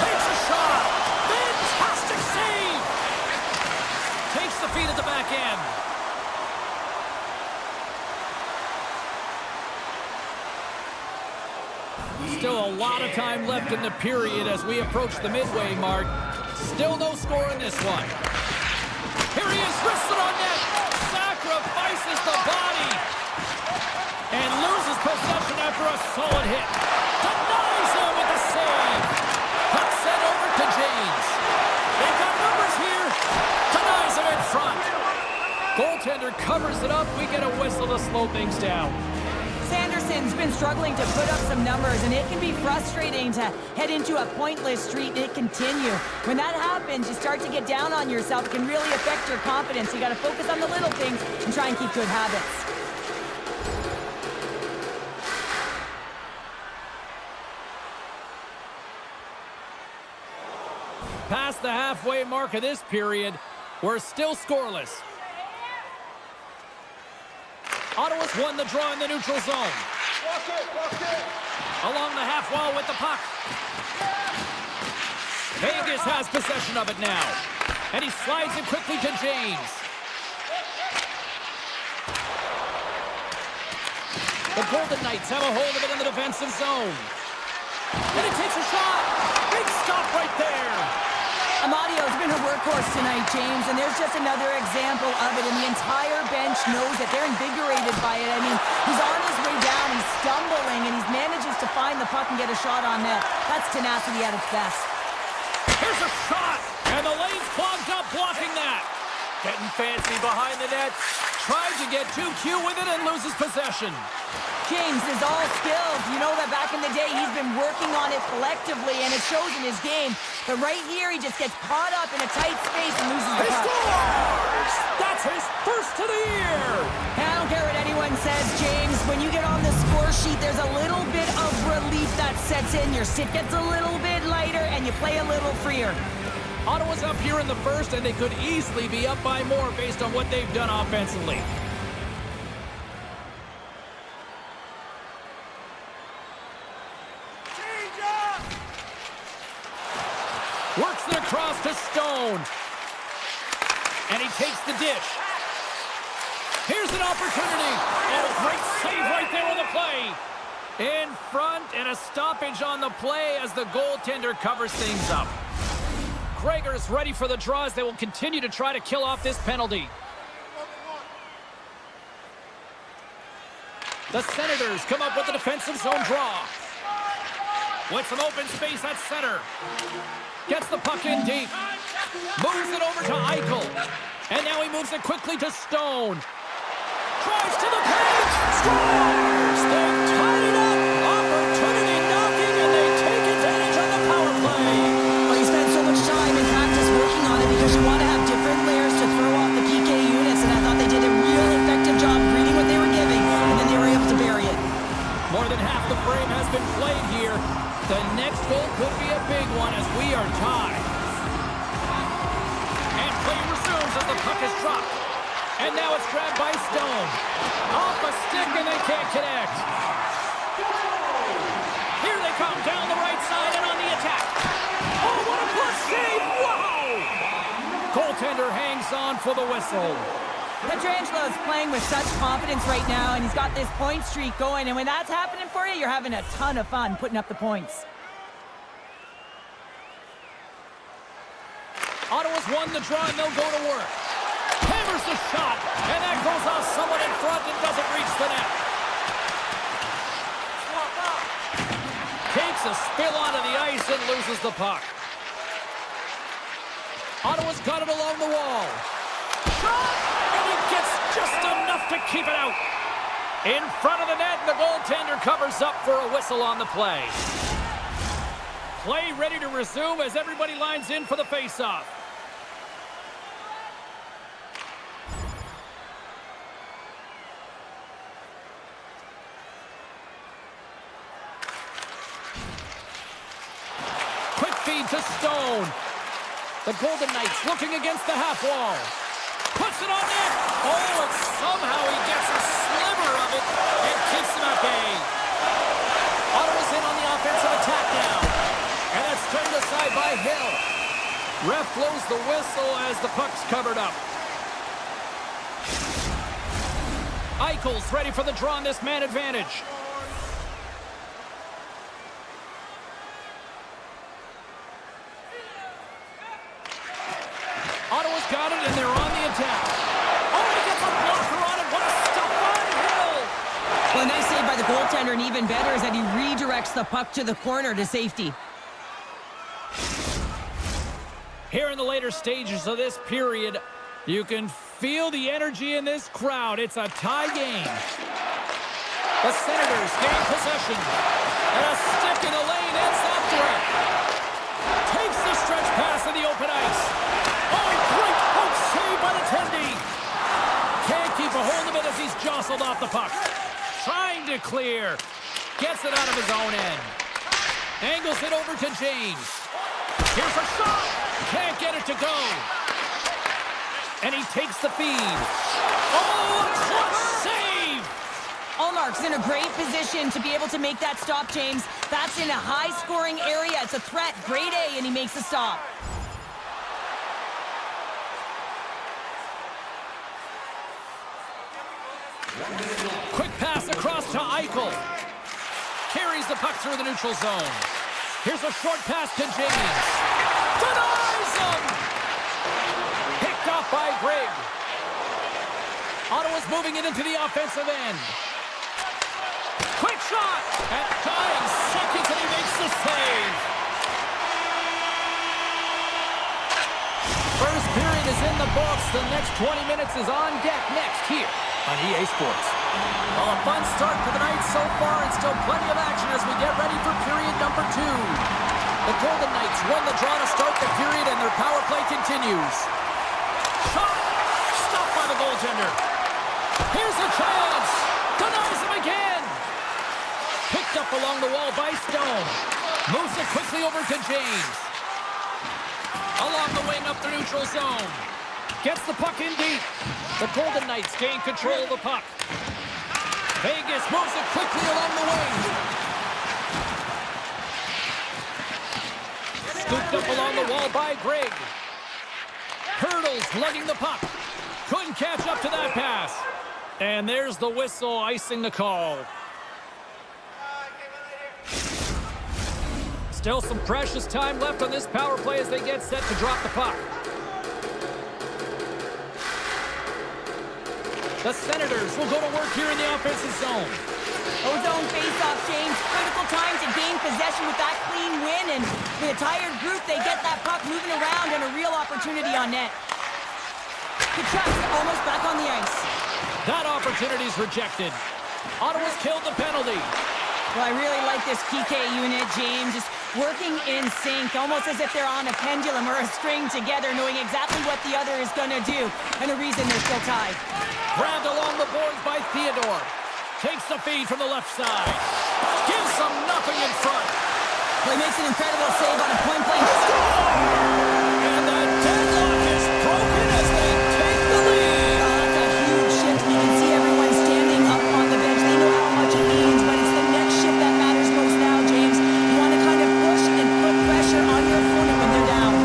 Takes a shot. Fantastic save. Takes the feed at the back end. Still a lot of time left in the period as we approach the midway mark. Still no score in this one. Here he is, wristed on net. Sacrifices the body. And loses possession after a solid hit. Denies him with the save. Puck sent over to James. They've got numbers here. Denies him in front. Goaltender covers it up. We get a whistle to slow things down. Sanderson's been struggling to put up some numbers, and it can be frustrating to head into a pointless streak and it continue. When that happens, you start to get down on yourself. It can really affect your confidence. You got to focus on the little things and try and keep good habits. Past the halfway mark of this period, we're still scoreless. Ottawa's won the draw in the neutral zone. Along the half wall with the puck. Vegas has possession of it now. And he slides it quickly to James. The Golden Knights have a hold of it in the defensive zone. And he takes a shot. Big stop right there. Amadio's been a workhorse tonight, James, and there's just another example of it, and the entire bench knows that they're invigorated by it. I mean, he's on his way down, he's stumbling, and he manages to find the puck and get a shot on net. That's tenacity at its best. Here's a shot, and the lane's clogged up blocking that. Getting fancy behind the net, tries to get too cute with it and loses possession. James is all skilled. You know that back in the day, he's been working on it collectively, and it shows in his game. But right here, he just gets caught up in a tight space and loses the He puck. scores! That's his first of the year! And I don't care what anyone says, James. When you get on the score sheet, there's a little bit of relief that sets in. Your stick gets a little bit lighter, and you play a little freer. Ottawa's up here in the first, and they could easily be up by more based on what they've done offensively. Works it across to Stone. And he takes the dish. Here's an opportunity. And a great save right there on the play. In front, and a stoppage on the play as the goaltender covers things up. Gregor's ready for the draw as they will continue to try to kill off this penalty. The Senators come up with a defensive zone draw. With some open space at center. Gets the puck in deep. Moves it over to Eichel. And now he moves it quickly to Stone. Drives to the paint. Scores! They've tied it up. Opportunity knocking, and they take advantage of the power play. Well, you spend so much time in practice working on it because you want to have different layers to throw off the PK units, and I thought they did a real effective job reading what they were giving, and then they were able to bury it. More than half the frame has been played here. The next goal could be a big one as we are tied. And play resumes as the puck is dropped. And now it's grabbed by Stone. Off a stick and they can't connect. Here they come down the right side and on the attack. Oh, what a push save! Wow! Goaltender hangs on for the whistle. Petrangelo's playing with such confidence right now, and he's got this point streak going, and when that's happening for you, you're having a ton of fun putting up the points. Ottawa's won the draw, and they'll go to work. Hammers the shot, and that goes off someone in front and doesn't reach the net. Takes a spill onto the ice and loses the puck. Ottawa's got it along the wall. Shot! And he gets just enough to keep it out. In front of the net, and the goaltender covers up for a whistle on the play. Play ready to resume as everybody lines in for the face-off. to Stone. The Golden Knights looking against the half wall. Puts it on net. Oh, and somehow he gets a sliver of it and keeps him at bay. Ottawa's in on the offensive attack now. And that's turned aside by Hill. Ref blows the whistle as the puck's covered up. Eichel's ready for the draw on this man advantage. Ottawa's got it, and they're on the attack. Oh, he gets a blocker on it. What a stop on Hill! Well, a nice save by the goaltender, and even better is that he redirects the puck to the corner to safety. Here in the later stages of this period, you can feel the energy in this crowd. It's a tie game. The Senators gain possession. And a stick in the lane ends that threat. Takes the stretch pass in the open ice. Oh, great poke save by the Tendy. Can't keep a hold of it as he's jostled off the puck. Trying to clear. Gets it out of his own end. Angles it over to James. Here's a shot. Can't get it to go. And he takes the feed. Oh, a clutch save! Ullmark's in a great position to be able to make that stop, James. That's in a high-scoring area. It's a threat. Grade A, and he makes the stop. Quick pass across to Eichel. Carries the puck through the neutral zone. Here's a short pass to James. Denies him! Picked off by Grigg. Ottawa's moving it into the offensive end. Quick shot! At 9 seconds, and he makes the save. First period is in the books. The next 20 minutes is on deck next here on EA Sports. Well, a fun start to the night so far, and still plenty of action as we get ready for period number 2. The Golden Knights win the draw to start the period, and their power play continues. Shot! Stopped by the goaltender. Here's a chance! Denies him again! Picked up along the wall by Stone. Moves it quickly over to James. Along the wing up the neutral zone. Gets the puck in deep. The Golden Knights gain control of the puck. Vegas moves it quickly along the wing. Scooped up along the wall by Grigg. Hurdles lugging the puck. Couldn't catch up to that pass. And there's the whistle icing the call. Still some precious time left on this power play as they get set to drop the puck. The Senators will go to work here in the offensive zone. Zone face-off, James. Critical time to gain possession with that clean win, and with a tired group, they get that puck moving around and a real opportunity on net. Kachuk's almost back on the ice. That opportunity's rejected. Ottawa's killed the penalty. Well, I really like this PK unit, James. Just working in sync, almost as if they're on a pendulum or a string together, knowing exactly what the other is going to do, and the reason they're still tied. Grabbed along the boards by Theodore. Takes the feed from the left side. Gives them nothing in front. Well, he makes an incredible save on a point-blank. And the deadlock is broken as they take the lead. Oh, that's a huge shift. You can see everyone standing up on the bench. They know how much it means, but it's the next shift that matters most now, James. You want to kind of push and put pressure on your opponent when they're down.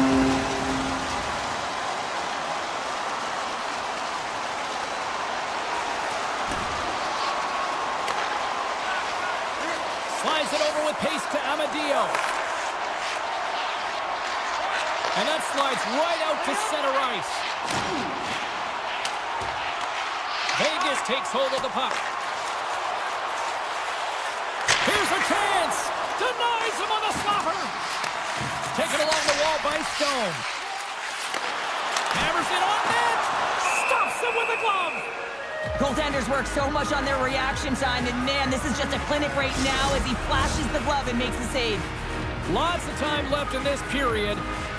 Slides it over with pace to Amadio. And that slides right out to center ice. Vegas takes hold of the puck. Here's a chance. Denies him on the slapper. Taken along the wall by Stone. Hammers it on net. Stops him with a glove. Goaltenders work so much on their reaction time, and man, this is just a clinic right now as he flashes the glove and makes the save. Lots of time left in this period.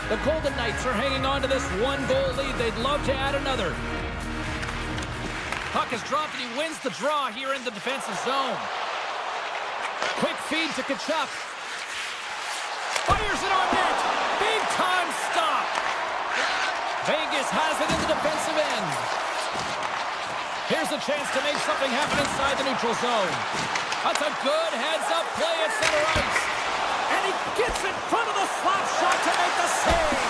The Golden Knights are hanging on to this one-goal lead. They'd love to add another. Puck is dropped, and he wins the draw here in the defensive zone. Quick feed to Kachuk. Fires it on net. Vegas has it in the defensive end. Here's a chance to make something happen inside the neutral zone. That's a good heads-up play at center ice. And he gets in front of the slap shot to make the save.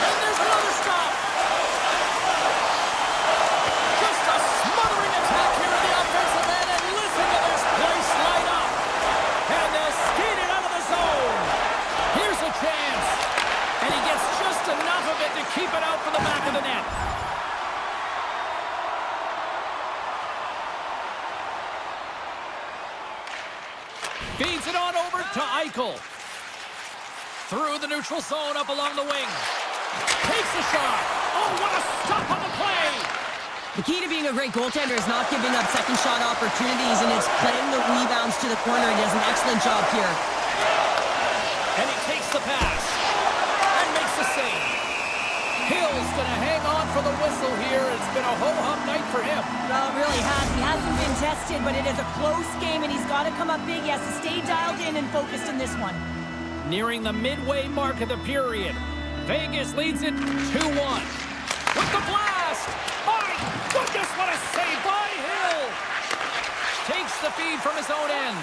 And there's another stop. Just a smothering attack here in the offensive end. And listen to this place light up. And they'll skate it out of the zone. Here's a chance. And he gets just enough of it to keep it out from the back of the net. Feeds it on over to Eichel. Through the neutral zone, up along the wing. Takes a shot. Oh, what a stop on the play. The key to being a great goaltender is not giving up second shot opportunities, and it's playing the rebounds to the corner. He does an excellent job here. And he takes the pass. And makes the save. Hill's going to hang on for the whistle here. It's been a ho-hum night for him. Well, it really has. He hasn't been tested, but it is a close game, and he's got to come up big. He has to stay dialed in and focused in this one. Nearing the midway mark of the period. Vegas leads it 2-1. With the blast! My goodness, what a save by Hill! Takes the feed from his own end.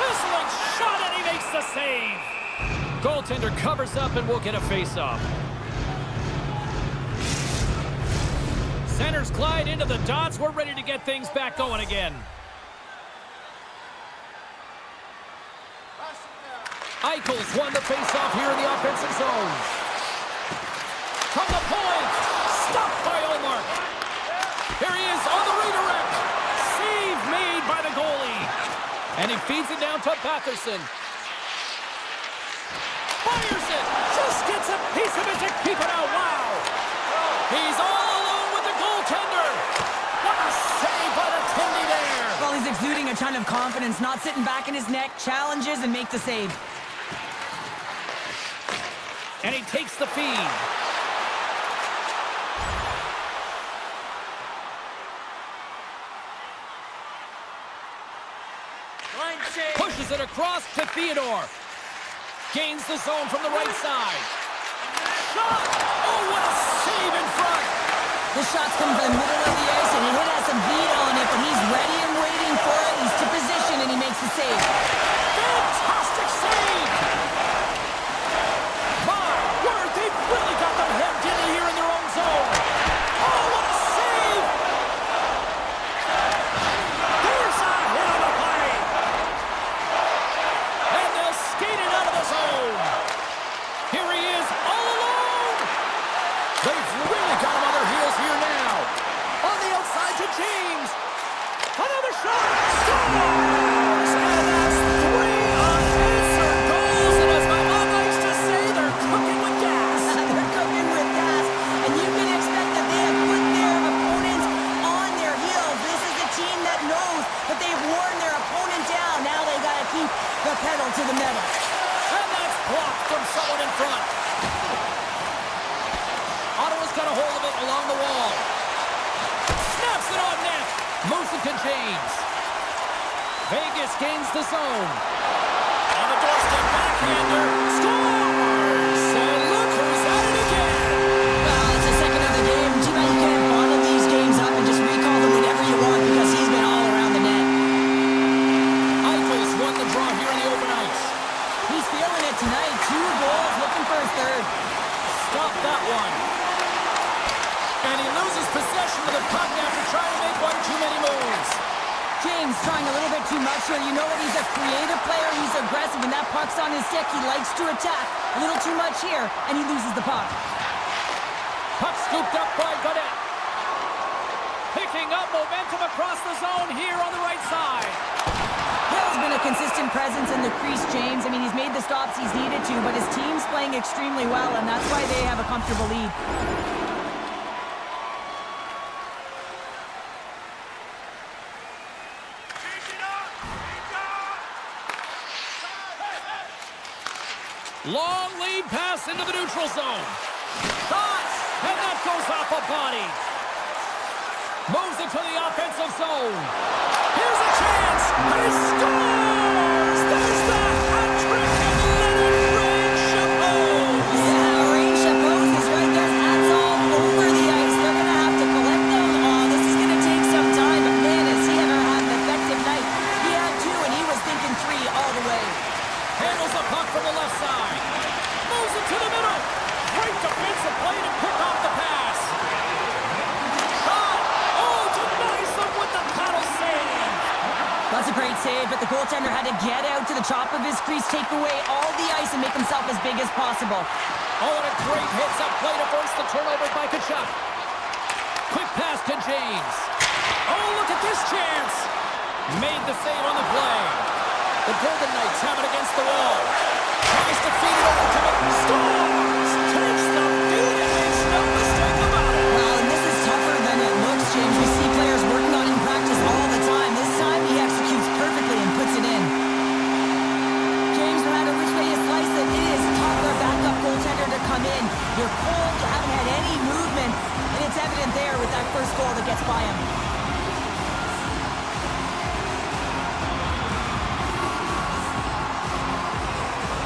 Sizzling shot, and he makes the save. Goaltender covers up, and we'll get a face-off. Centers glide into the dots. We're ready to get things back going again. Eichel's won the face-off here in the offensive zone. From the point. Stopped by Omar. Here he is on the redirect. Save made by the goalie. And he feeds it down to Batherson. Fires it. Just gets a piece of it to keep it out. Wow. He's all alone with the goaltender. What a save by the Tindy there. Well, he's exuding a ton of confidence, not sitting back in his neck, challenges and makes the save. And he takes the feed. Pushes it across to Theodore. Gains the zone from the right side. Shot! Oh, what a save in front! The shot's coming from the middle of the ice, and he has some beat on it, but he's ready and waiting for it. He's to position, and he makes the save. Fantastic save! My word, they've really got them hemmed in here in their own zone. Oh, what a save! There's a hit on the play. And they'll skate it out of the zone. Here he is, all alone. They've really got him on their heels here now. On the outside to James. Another shot. Scores! And that's 3 unanswered goals. And as my mom likes to say, they're cooking with gas. They're cooking with gas, and you can expect that they have put their opponents on their heels. This is a team that knows that they've worn their opponent down. Now they got to keep the pedal to the metal. And that's blocked from someone in front. Ottawa's got a hold of it along the wall. Snaps it on net. Moves it to James. Vegas gains the zone. On the doorstep, backhander. Scores! And look who's at it again. Well, it's the second of the game. Too bad you can't bottle these games up and just recall them whenever you want because he's been all around the net. Eichel's won the draw here in the open ice. He's feeling it tonight. 2 goals, looking for his third. Stop that one. And he loses possession of the puck after trying to make one too many moves. James trying a little bit too much here. You know what? He's a creative player. He's aggressive. When that puck's on his stick, he likes to attack. A little too much here, and he loses the puck. Puck scooped up by Godet. Picking up momentum across the zone here on the right side. Hill's been a consistent presence in the crease, James. I mean, he's made the stops he's needed to, but his team's playing extremely well, and that's why they have a comfortable lead. Long lead pass into the neutral zone. Shots! And that goes off a body. Moves it to the offensive zone. Here's a chance! And he scores! There's the hat trick of Leonard Rain Chapeau! Yeah, Rain Chapeau is right there. save, but the goaltender had to get out to the top of his crease, take away all the ice, and make himself as big as possible. Oh, and a great hits up play to force the turnover by Kachuk. Quick pass to James. Oh, look at this chance. Made the save on the play. The Golden Knights have it against the wall. Tries to feed it over to Stars. Takes the beat, and makes no mistake about it. Well, and this is tougher than it looks, James. We see players working on it in practice all the time. This time, he executes perfectly and puts it in. James, no matter which way you slice it, it is tough for a backup goaltender to come in. You're cold, you haven't had any movement, and it's evident there with that first goal that gets by him.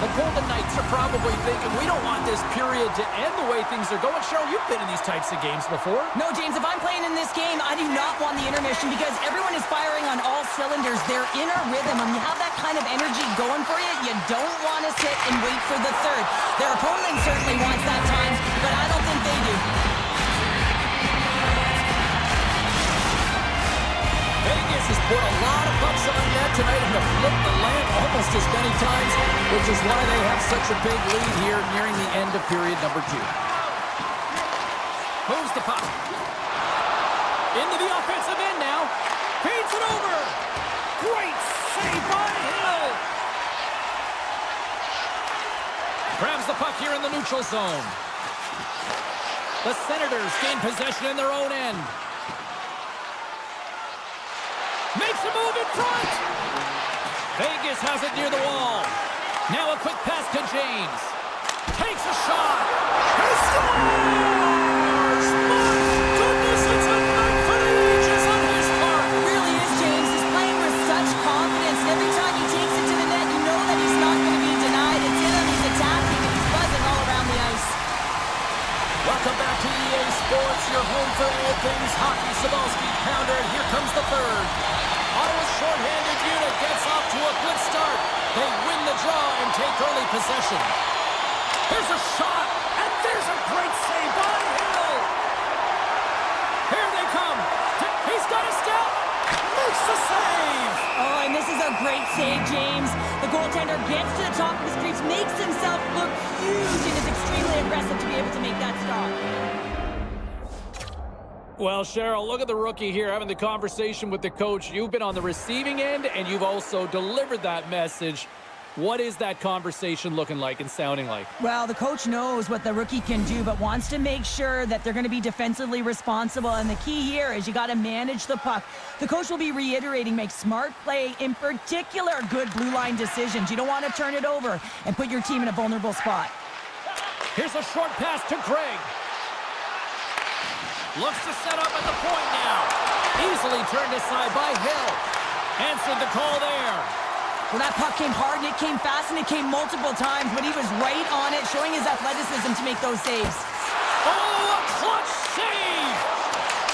The Golden Knights are probably thinking, we don't want this period to end the way things are going. Cheryl, you've been in these types of games before. No, James, if I'm playing in this game, I do not want the intermission because everyone is firing on all cylinders. They're in a rhythm. When you have that kind of energy going for you, you don't want to sit and wait for the third. Their opponent certainly wants that time, but I don't think they do. Vegas has put a lot of bucks on net tonight and have flipped the lamp almost as many times, which is why they have such a big lead here nearing the end of period number 2. Moves the puck. Into the offensive end now. Feeds it over. Great save by Hill. Grabs the puck here in the neutral zone. The Senators gain possession in their own end. Makes a move in front. Vegas has it near the wall. Now a quick pass to James. Takes a shot. He scores! My goodness, it's a night for the ages on his part. It really is, James. He's playing with such confidence. Every time he takes it to the net, you know that he's not going to be denied. It's in him. He's attacking, and he's buzzing all around the ice. Welcome back to EA Sports, your home for all things hockey. Sabalski, pounder, and here comes the third. Ottawa's shorthanded unit gets off to a good start. They win the draw and take early possession. There's a shot, and there's a great save by Hill. Here they come. He's got a step. Makes the save. Oh, and this is a great save, James. The goaltender gets to the top of his crease, makes himself look huge, and is extremely aggressive to be able to make that stop. Well, Cheryl, look at the rookie here having the conversation with the coach. You've been on the receiving end, and you've also delivered that message. What is that conversation looking like and sounding like? Well, the coach knows what the rookie can do, but wants to make sure that they're going to be defensively responsible. And the key here is you got to manage the puck. The coach will be reiterating, make smart play, in particular, good blue line decisions. You don't want to turn it over and put your team in a vulnerable spot. Here's a short pass to Craig. Looks to set up at the point now. Easily turned aside by Hill. Answered the call there. Well, that puck came hard, and it came fast, and it came multiple times, but he was right on it, showing his athleticism to make those saves. Oh, a clutch save!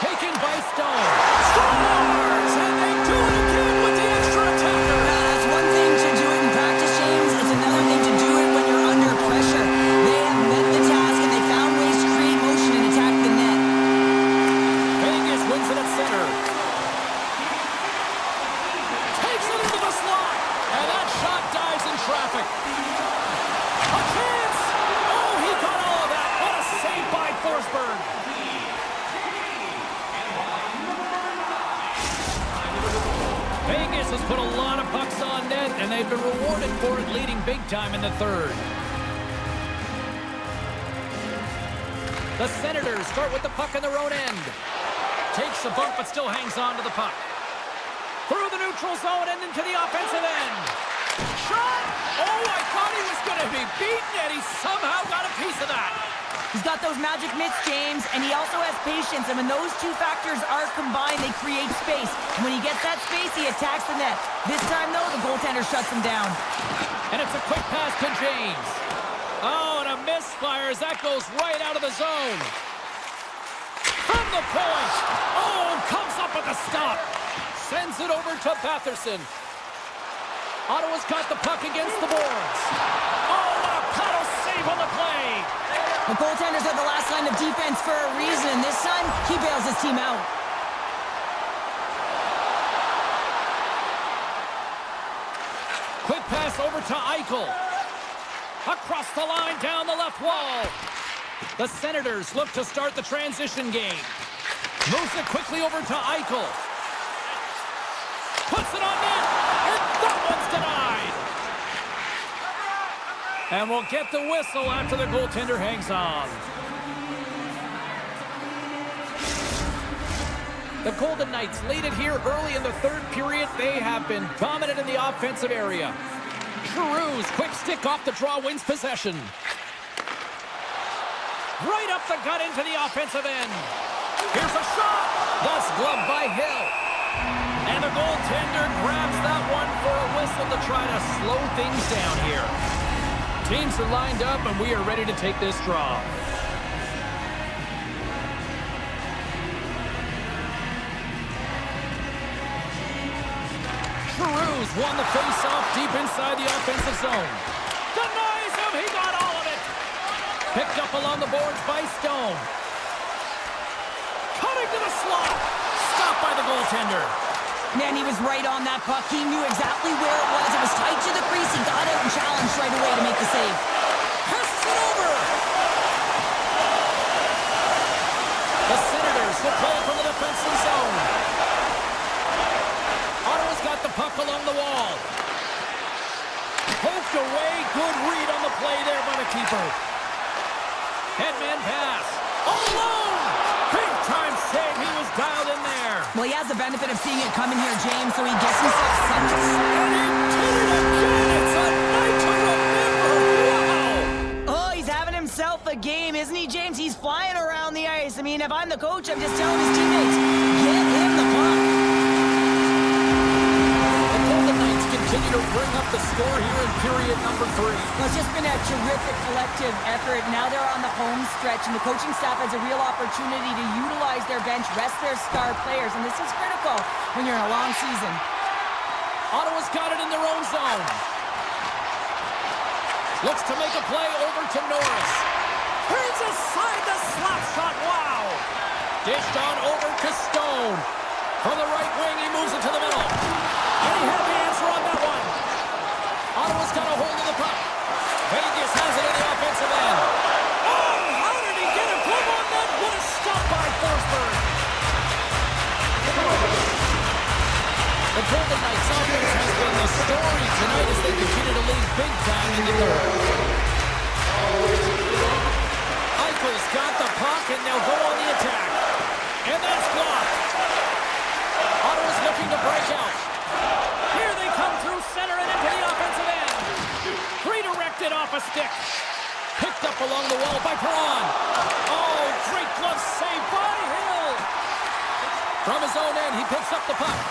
Taken by Stone. Scores! And they do it again with the extra attacker. Now, that's one thing to do it in practice, James. It's another thing to do it when you're under pressure. They have met the task, and they found ways to create motion and attack the net. Vegas wins it at center. Takes it into the slot. And that shot dives in traffic. A chance! Oh, he got all of that. What a save by Forsberg. Vegas has put a lot of pucks on net, and they've been rewarded for it, leading big time in the third. The Senators start with the puck in their own end. Takes a bump, but still hangs on to the puck. Through the neutral zone and into the offensive end. Shot! Oh, I thought he was going to be beaten, and he somehow got a piece of that. He's got those magic mitts, James, and he also has patience. And when those two factors are combined, they create space. And when he gets that space, he attacks the net. This time, though, the goaltender shuts him down. And it's a quick pass to James. Oh, and a misfire as that goes right out of the zone. From the point. Oh, comes up with a stop. Sends it over to Batherson. Ottawa's got the puck against the boards. Oh, what a paddle save on the play. The goaltenders are the last line of defense for a reason. This time, he bails his team out. to Eichel. Across the line, down the left wall. The Senators look to start the transition game. Moves it quickly over to Eichel. Puts it on net, and that one's denied. And we'll get the whistle after the goaltender hangs on. The Golden Knights lead it here early in the third period. They have been dominant in the offensive area. Giroux's quick stick off the draw wins possession. Right up the gut into the offensive end. Here's a shot. That's gloved by Hill. And the goaltender grabs that one for a whistle to try to slow things down here. Teams are lined up, and we are ready to take this draw. Giroux's won the face-off deep inside the offensive zone. Denies him. He got all of it. Picked up along the boards by Stone. Cutting to the slot. Stopped by the goaltender. Man, he was right on that puck. He knew exactly where it was. It was tight to the crease. He got out and challenged right away to make the save. Passes it over. The Senators will pull from the defensive zone. Ottawa's got the puck along the wall. Poked away. Good read on the play there by the keeper. Headman pass. All alone. Big time save. He was dialed in there. Well, he has the benefit of seeing it coming here, James, so he gets himself set. And he did it again. It's a night to remember. Wow. Oh, he's having himself a game, isn't he, James? He's flying around the ice. I mean, if I'm the coach, I'm just telling his teammates, get him the puck. The Golden Knights continue to bring up the score here in period number 3. Well, it's just been a terrific collective effort. Now they're on the home stretch, and the coaching staff has a real opportunity to utilize their bench, rest their star players, and this is critical when you're in a long season. Ottawa's got it in their own zone. Looks to make a play over to Norris. Turns aside the slap shot. Wow. Dished on over to Stone. From the right wing, he moves it to the middle. And he had the answer on that one. Ottawa's got a hold of the puck. Vegas has it in the offensive end. Oh, how did he get a glove on that? What a stop by Forsberg. The Golden Knights offense has been the story tonight as they continue to lead big time in the third. Eichel's got the puck, and they'll go on the attack. And that's blocked. Ottawa's looking to break out. Here they come through center and into the offensive end. Redirected off a stick. Picked up along the wall by Perron. Oh, great glove save by Hill. From his own end, he picks up the puck.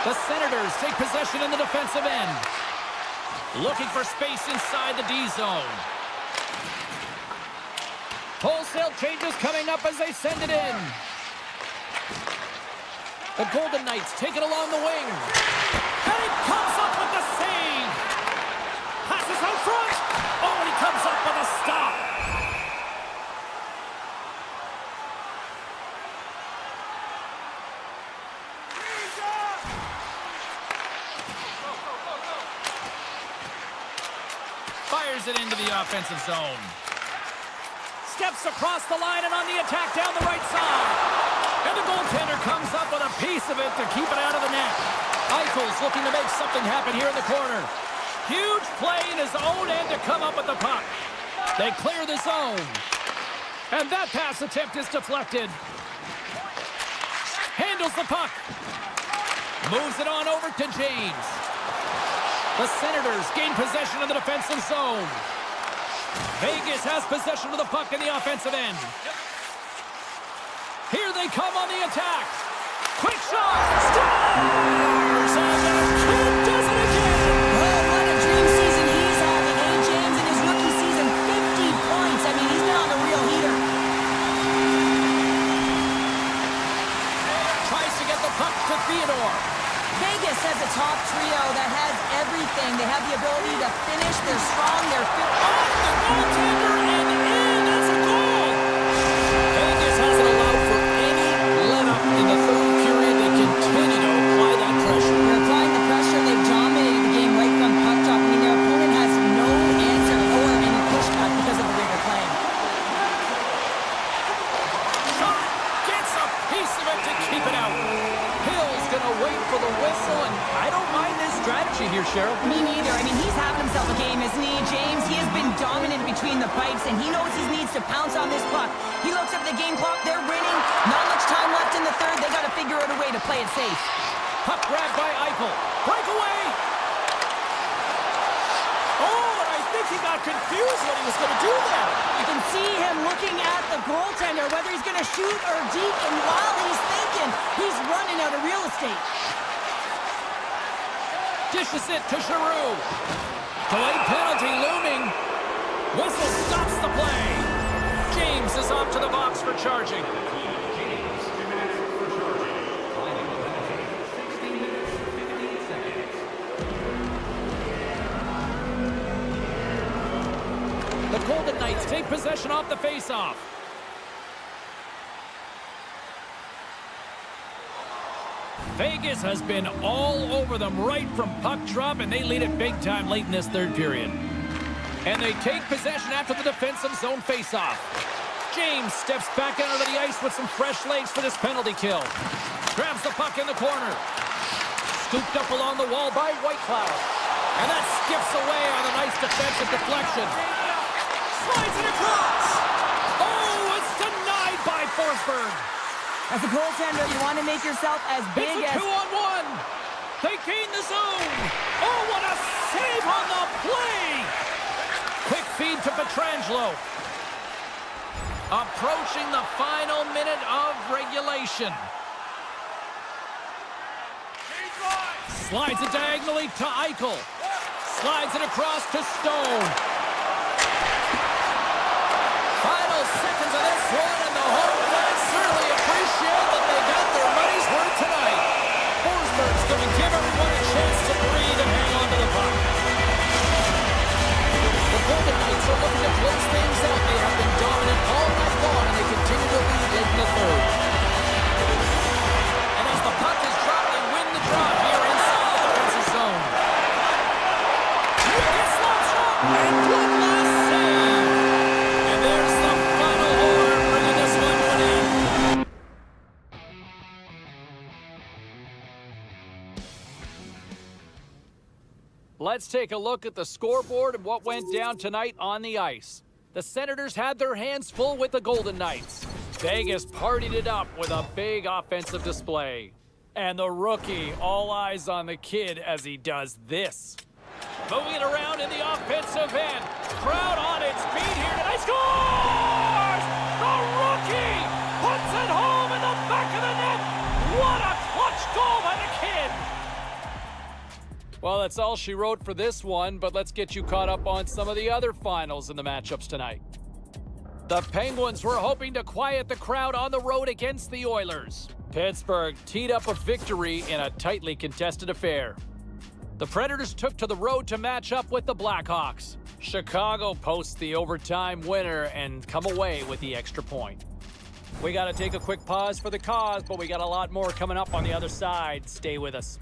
The Senators take possession in the defensive end. Looking for space inside the D zone. Wholesale changes coming up as they send it in. The Golden Knights take it along the wing. And he comes up with the save. Passes out front. Oh, and he comes up with a stop. Fires it into the offensive zone. Steps across the line and on the attack down the right side. And the goaltender comes up with a piece of it to keep it out of the net. Eichel's looking to make something happen here in the corner. Huge play in his own end to come up with the puck. They clear the zone. And that pass attempt is deflected. Handles the puck. Moves it on over to James. The Senators gain possession of the defensive zone. Vegas has possession of the puck in the offensive end. Here they come on the attack. Quick shot. Scores! And the kid does it again. Oh, what a dream season he's having, eh, James? In his rookie season, 50 points. I mean, he's been on a real heater. Tries to get the puck to Theodore. Vegas has a top trio that has everything. They have the ability to finish. They're strong. They're fit. Off the goaltender and in. That's a goal. Vegas hasn't allowed for any let-up in the third period. They continue to apply that pressure. They're applying the pressure. They've dominated the game right from puck drop. I mean, their opponent the whistle, and I don't mind this strategy here, Cheryl. Me neither. I mean, he's having himself a game, isn't he, James? He has been dominant between the pipes, and he knows he needs to pounce on this puck. He looks up at the game clock. They're winning. Not much time left in the third. They got to figure out a way to play it safe. Puck grabbed by Eichel. Breakaway! Oh, and I think he got confused what he was going to do there. You can see him looking at the goaltender, whether he's going to shoot or deep, and while he's thinking, he's running out of real estate. Dishes it to Giroux. Delayed penalty looming. Whistle stops the play. James is off to the box for charging. The Golden Knights take possession off the faceoff. Vegas has been all over them right from puck drop, and they lead it big time late in this third period. And they take possession after the defensive zone faceoff. James steps back out of the ice with some fresh legs for this penalty kill. Grabs the puck in the corner. Scooped up along the wall by Whitecloud. And that skips away on a nice defensive deflection. Slides it across. Oh, it's denied by Forsberg. As a goaltender, you want to make yourself as big It's a as... 2-on-1. They gain the zone. Oh, what a save on the play. Quick feed to Pietrangelo. Approaching the final minute of regulation. Slides it diagonally to Eichel. Slides it across to Stone. Final seconds of this one, and the home fans certainly appreciate that they got their money's worth tonight. Forsberg's going to give everyone a chance to breathe and hang on to the puck. The Golden Knights are looking to close things out. They have been dominant all night long, and they continue to lead late in the third. And as the puck is dropped, they win the draw here inside the defensive zone. Wicked slap shot, and good last save. And there's the final horn, bringing this one to an end. Let's take a look at the scoreboard and what went down tonight on the ice. The Senators had their hands full with the Golden Knights. Vegas partied it up with a big offensive display. And the rookie, all eyes on the kid as he does this. Moving it around in the offensive end. Crowd on its feet here tonight. Scores! The rookie puts it home in the back of the net. What a clutch goal by the kid! Well, that's all she wrote for this one, but let's get you caught up on some of the other finals in the matchups tonight. The Penguins were hoping to quiet the crowd on the road against the Oilers. Pittsburgh teed up a victory in a tightly contested affair. The Predators took to the road to match up with the Blackhawks. Chicago posts the overtime winner and come away with the extra point. We got to take a quick pause for the cause, but we got a lot more coming up on the other side. Stay with us.